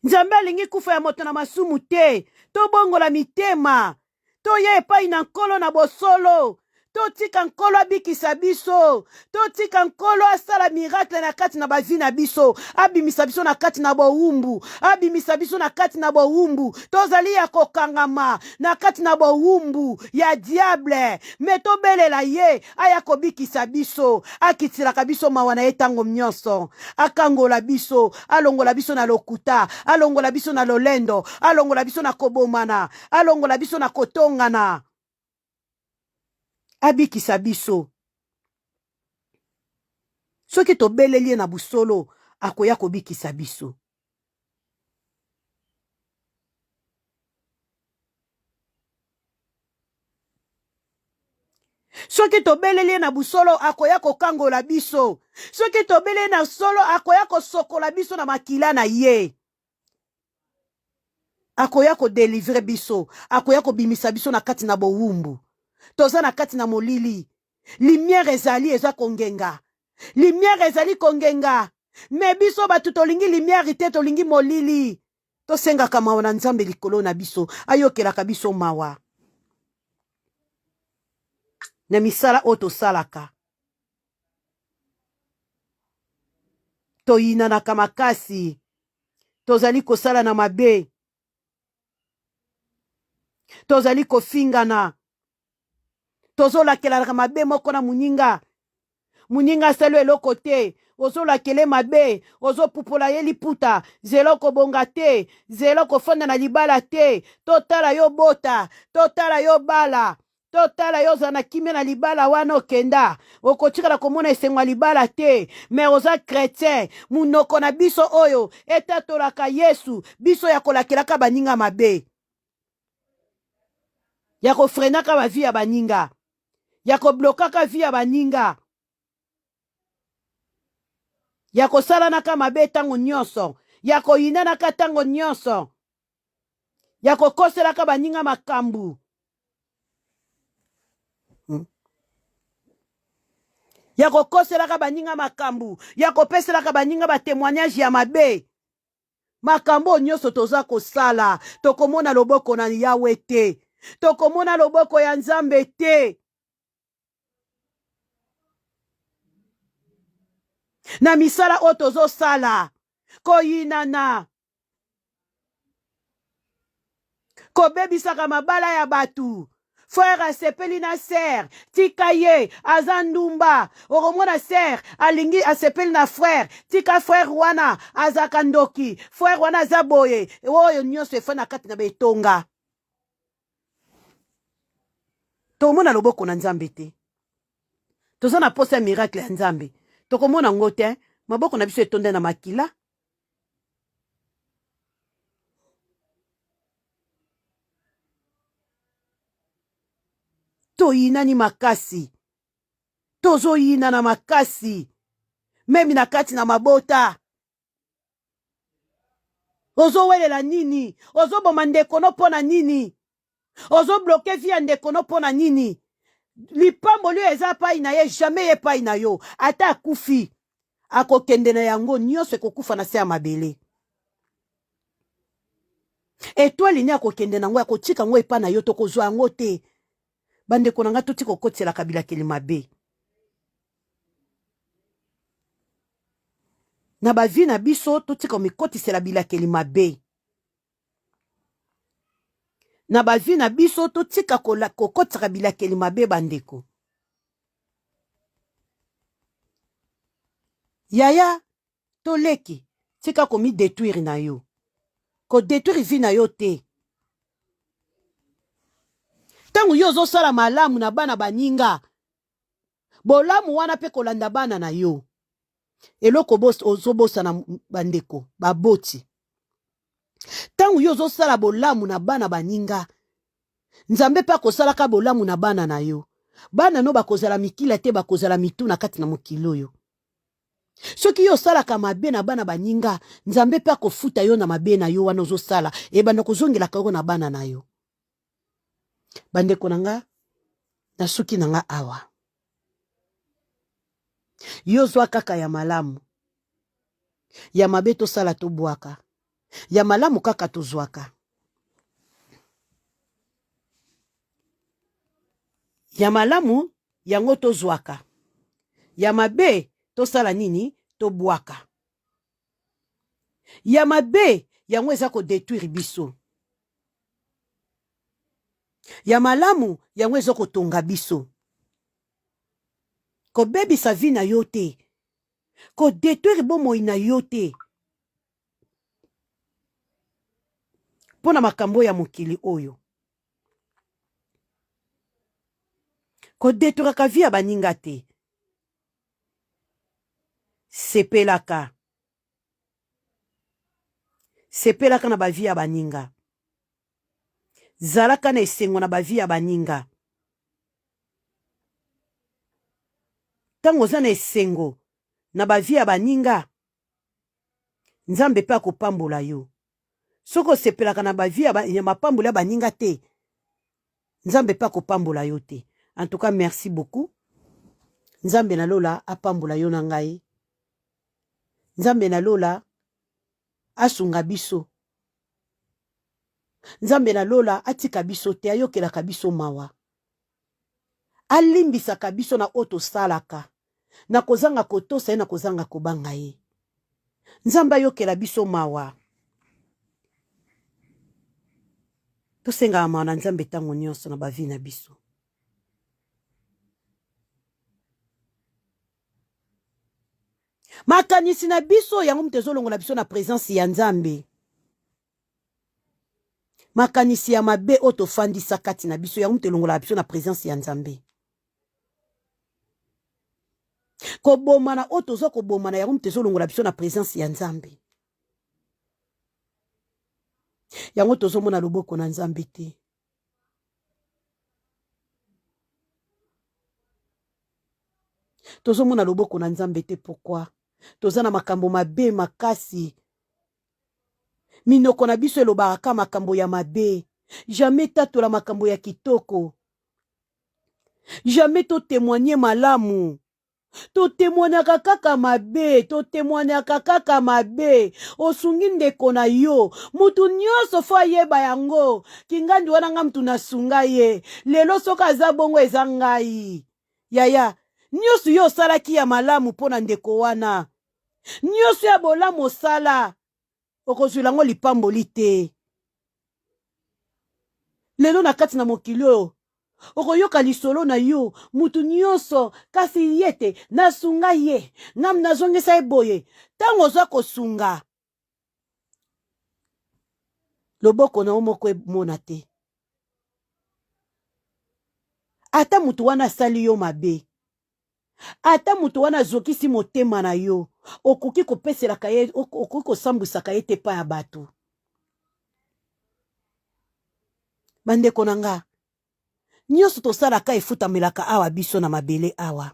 Nzambe alingi kufa ya moto na masumu te. Tobongola mitema. Toye epai na nkolo na bosolo. Totika nkolo abikisa biso. Totika nkolo asala miracle na kati na bavi na biso. Abimisa biso na kati na bowumbu. Abimisa biso na kati na bowumbu. Tozali ya kokangama na kati na bowumbu ya diable. Metobelela ye aya kobikisa biso. Akitilaka biso mawa na ye tango nyonso. Akangola biso. Alongola biso na lokuta. Alongola biso na lolendo. Alongola biso na kobomana. Alongola biso na kotongana. Abikisa biso. Soki tobeleli na busolo, akoya kobikisa biso. Soki tobeleli na busolo, akoya kokangola biso. Soki tobeleli na solo, akoya kosokola biso na makila na ye. Akoya kodelivre biso. Akoya kobimisa biso na kati na bowumbu. Toza na kati na molili. Lumière ezali eza kongenga. Lumière ezali kongenga. Me biso batu tolingi lumière te tolingi molili. Tosengaka mawa na nzambe likolo na biso. Ayokelaka biso mawa. Na misala oyo tosalaka. toyinanaka makasi, tozali kosala na mabe, tozali kofingana, tozolakelaka mabe moko na muninga, muninga asali eloko te, ozolakele mabe, ozopupola ye liputa, zelo kobonga te, zelo kofanda na libala te, totala yo bota, totala yo bala, totala yo zana kimia na libala wana okenda, okotikala komona esengo libala te, me oza chrétien, munoko na biso oyo, etatolaka Yesu, biso ya kolakelaka baninga mabe, ya kofrenaka bavi ya baninga, ya koblokaka vi ya baninga, ya kosalanaka mabe tango nyonso, ya koyinanaka tango nyonso, ya kokoselaka baninga makambu, ya kokoselaka baninga makambu, ya kopeselaka baninga batémoignage ya mabe, makambo nyonso toza kosala, tokomona loboko na Yawe te, tokomona loboko ya Nzambe te. Na misala o tozosala, koyinana, kobebisaka mabala ya batu, frère asepeli na ser, tika ye, azandumba, oromona ser, alingi asepeli na frère, tika frère wana, azakandoki, frère wana azaboye, oyo nyonso efana kati na betonga. Tomona loboko na Nzambe te. Toza na posa miracle ya Nzambe. Tokomona ngo te, maboko na biso etonde na makila. Toyinani makasi. Tozo yina na makasi. Memi na kati na mabota. Ozo welela nini? Ozo boma ndeko no pona nini? Ozo bloke via ndeko no pona nini? Lipambo lio eza pai na ye, jamais ye pai na yo. Ata akufi. Akokende na yango, nyonso ekokufa na se ya mabele. Etwali ni akokende na ngo, akotika ngo epa na yo, tokozwa yango te. Bandeko na nga toti kokotela kabila keli mabe. Na bavi na biso toti komikotisela bilakeli mabe. Na bavi na biso totika kokotela bilakeli mabe bandeko. Yaya toleki tika komi détruire na yo. Ko détruire vi na yo te. Tangu yo zo sala malamu na bana baninga. Bolamu wana pe kolanda bana na yo. Eloko ozobosa na bandeko baboti. Tangu yo zo sala bolamu na bana baninga. Nzambe pa kosalaka bolamu na bana na yo. Bana no bakozala mikila te bakozala mitu na kati na mokilo yo. Soki yo salaka mabe na bana baninga, Nzambe pa kofuta yo na mabe na yo wana ozo sala, bana kozongela kako na bana na yo. Bandeko nanga, na suki nanga awa. Yo zwa kaka ya malamu. Ya mabe to sala to bwaka. Ya malamu kaka to zwaka. Ya malamu yango to zwaka. Ya mabe to sala nini to bwaka. Ya mabe yango eza ko détruire biso. Ya malamu yango eza ko tonga biso. Ko bebisa vi na yo te. Ko détruire bomoi na yo te. Pona makambo ya mokili oyo. Ko détruire ka vi ya baninga te. Sepelaka. Sepelaka na bavi ya baninga. Zalaka na esengo na bavi ya baninga. Tango za na esengo na bavi ya baninga, Nzambe pe akopambola yo. Soko sepelaka na bavi ya mapambola ya baninga te, Nzambe pe akopambola yo te. En tout cas, merci beaucoup. Nzambe na lola apambola yo na ngai. Nzambe na lola asunga biso. Nzambe na lola atika biso te, ayokelaka biso mawa. Alimbisaka biso na oto salaka. Na kozanga kotosa ye, na kozanga kobanga ye. Nzamba yokela biso mawa. Tosenga mawa na Nzambe tango nyonso na bavi na biso. Makanisi na biso yango mtezolongola biso na présence ya Nzambe. Makanisi ya mabe otofandisa kati na biso yango mtelongola biso na présence ya Nzambe. Kobomana otozo kobomana yango mtezolongola biso na présence ya Nzambe. Yango tozomona loboko na Nzambe te. Tozomona loboko na Nzambe te pourquoi? Tozana makambo mabe makasi. Minoko na biso elobaka makambo ya mabe. Jamais tatola makambo ya kitoko. Jamais to témoigner malamu. To témoignaka kaka mabe, to témoignaka kaka mabe. Osungi ndeko na yo, mutu nyonso fo yeba yango. Kingandi wana nga mtu nasunga ye. Lelo soka aza bongo eza ngai. Yaya, nyonso yo salaki ya malamu pona ndeko wana. Nyonso ya bolamu osala. Okozwila ngo lipamboli te. Lelo na kati na mokili oyo. Okoyoka lisolo na yo, mutu nyonso, kasi yete, nasunga ye, ngam nazongesa eboye, tango oza kosunga. Loboko na omoko emona te. Ata mutu wana sali yo mabe. Ata mutu wana zokisi motema na yo, okoki kopeselaka ye, okoki kosambwisaka ye te pa ya bato. Bandeko na nga. Nyonso tosalaka efutamelaka awa biso na mabele awa.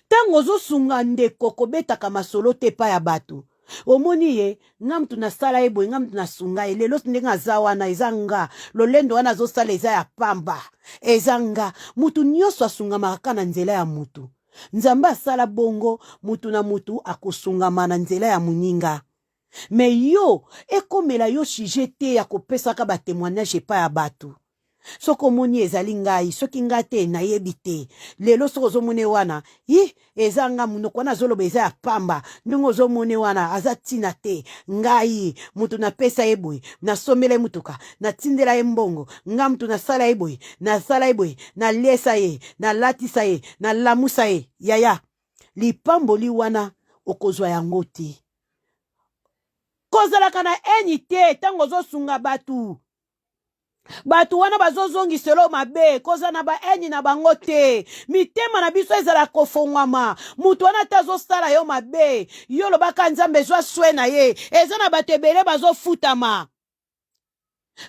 Tango ozosunga ndeko kobetaka masolo te pa ya bato. Omoni ye, nga mtu nasala ebo, nga mtu nasunga ye. Lelo ndenge aza wana eza nga. Lolendo wana azosala eza ya pamba. Eza nga. Mutu nyonso asunga maraka na nzela ya mutu. Nzamba asala bongo, mutu na mutu akosungama na nzela ya muninga. Me yo, ekomela yo shijete ya kopesaka ba témoignage pa ya bato. Soko moni ezali ngai, soki ngate na yebite. Lelo soko zomone wana, eza nga munoko wana zoloba eza ya pamba. Ndungo zomone wana, azatina te. Ngai, mutu na pesa eboy, na somele mutuka, na tindela embongo. Nga mutu na sala eboy, na lesa ye, na latisa ye, na lamusa ye. Yaya, lipamboli wana, okozwa yango te. Kozalaka na eni te, tango zosunga batu. Batu wana bazozongi selo mabe, koza na ba eni na bango te. Mitema na biso ezala kofongwama. Mutu wana tazo sala yo mabe. Yo lobaka Nzambe zwa swe na ye. Eza na bato ebele bazofutama.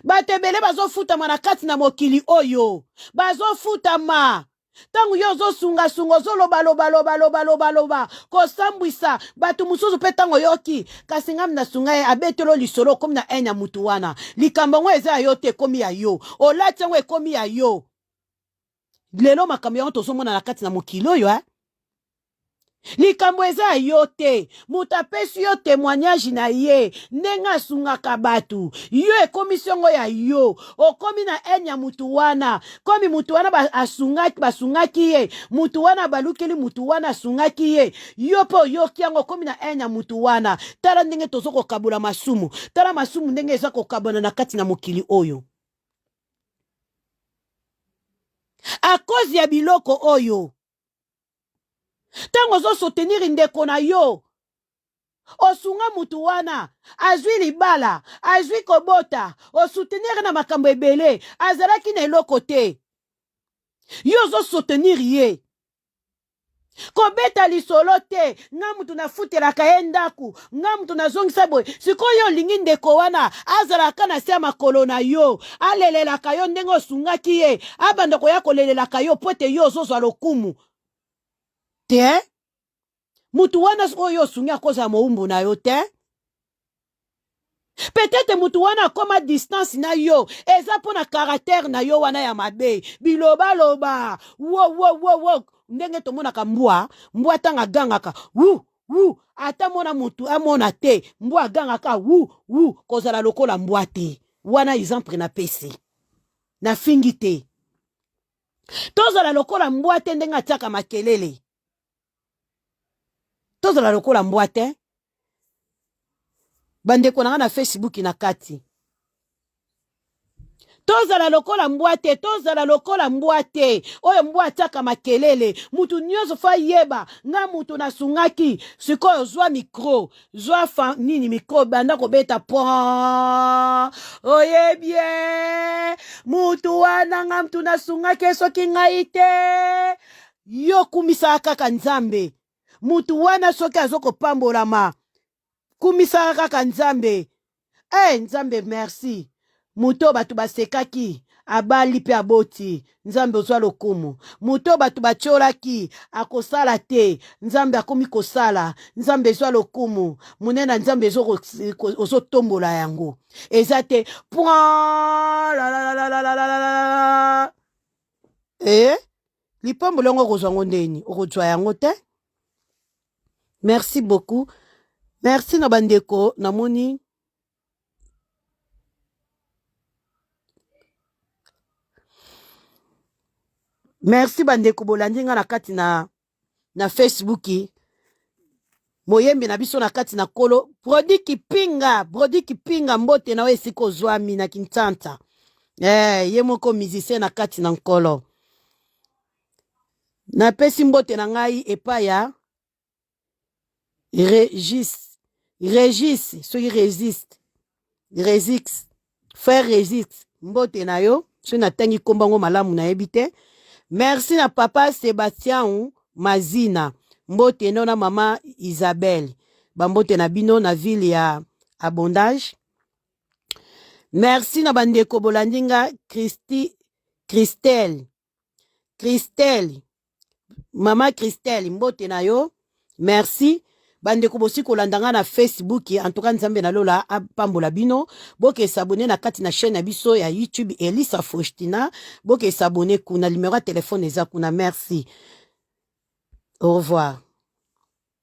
Bato ebele bazofutama na kati na mokili oyo. Bazofutama. Tangu yo zosunga sungo zoloba kosambwisa batu mususu pe tango yoki kasi ngam na sunga ye abetelo lisolo komi na enya mutu wana likambo ngo eza yo te komi ya yo olati ngo ekomi ya yo lelo makambo yango tozomona na kati na mokili oyo likambo eza yo te mutu apesi yo témoignage na ye ndenge asungaka batu yo ekomisi yango ya yo okomi na enya mutu wana komi mutu wana basungaki ye mutu wana balukeli mutu wana asungaki ye yo po yoki yango komi na enya mutu wana tala ndenge tozo kokabula masumu tala masumu ndenge eza kokabana na kati na mokili oyo a cause ya biloko oyo tango zo soutenir ndeko na yo osunga mutu wana azwi libala azwi kobota osoutenir na makambo ebele azalaki na eloko te yo zo soutenir ye kobeta lisolo te nga mutu nafutelaka ye ndaku nga mutu nazongisa boye sikoyo olingi ndeko wana azalaka na se ya makolo na yo alelelaka yo ndenge osungaki ye abanda koya kolelelaka yo po ete yo ozozwa lokumu te mutu wana oyo osungi akoza moumbu na yo te peut-être mutu wana akoma distance na yo eza mpona caractère na yo wana ya mabe biloba wo ndenge tomonaka mbwa tanga gangaka ata mona mutu amona te mbwa gangaka kozala lokola mbwa te wana exemple na pesi na fingi te tozala lokola mbwa te ndenge atiaka makelele tozala lokola mbwa te bandeko na Facebook na kati. Tozala lokola mbwate, tozala lokola mbwate. Oyo mbwate aka makelele. Mutu nyozo fa yeba. Nga mutu nasungaki. Sikoyo zwa mikro. Zwa fa nini mikro. Banda kobeta po. Oye bien. Mutu wana nga mutu nasungaki soki ngaite. Yo kumisa kaka nzambe. Mutu wana soki azoko pambolama. Kumisa kaka nzambe. Nzambe merci. Muto batu basekaki, abali pe aboti, nzambe ozwa lokumu. Muto batu bacholaki, akosala te, nzambe akomi kosala, nzambe ozwa lokumu. Munena nzambe ozo tombola yango. Ezate, lipambo longo kozwa ngondeni, okozwa yango te. Merci beaucoup. Merci na bandeko, namoni. Merci bandeko bolandi nga na kati na Facebook. Moyembe na biso na kati na kolo. Brodi kipinga mbote na we siko zwami na Kinshasa. Ye moko musicien na kati na nkolo. Na pesi mbote na ngai epaya. Régis, soki résiste. Frère résiste. Mbote na yo. So na tangi kombango malamu na ebite. Merci na papa Sébastien Mazina. Mbote na mama Isabelle. Bambote na bino na ville ya Abondage. Merci na bandeko bolandinga Christelle. Mama Christelle. Mbote na yo. Merci. Bandeko bosi kolandanga na Facebook. En tout cas nzambe na lola pambola bino. Boke s'abonner na kati na chaîne na biso ya YouTube Elisa Faustina. Boke s'abonner kuna numéro de téléphone eza kuna. Merci. Au revoir.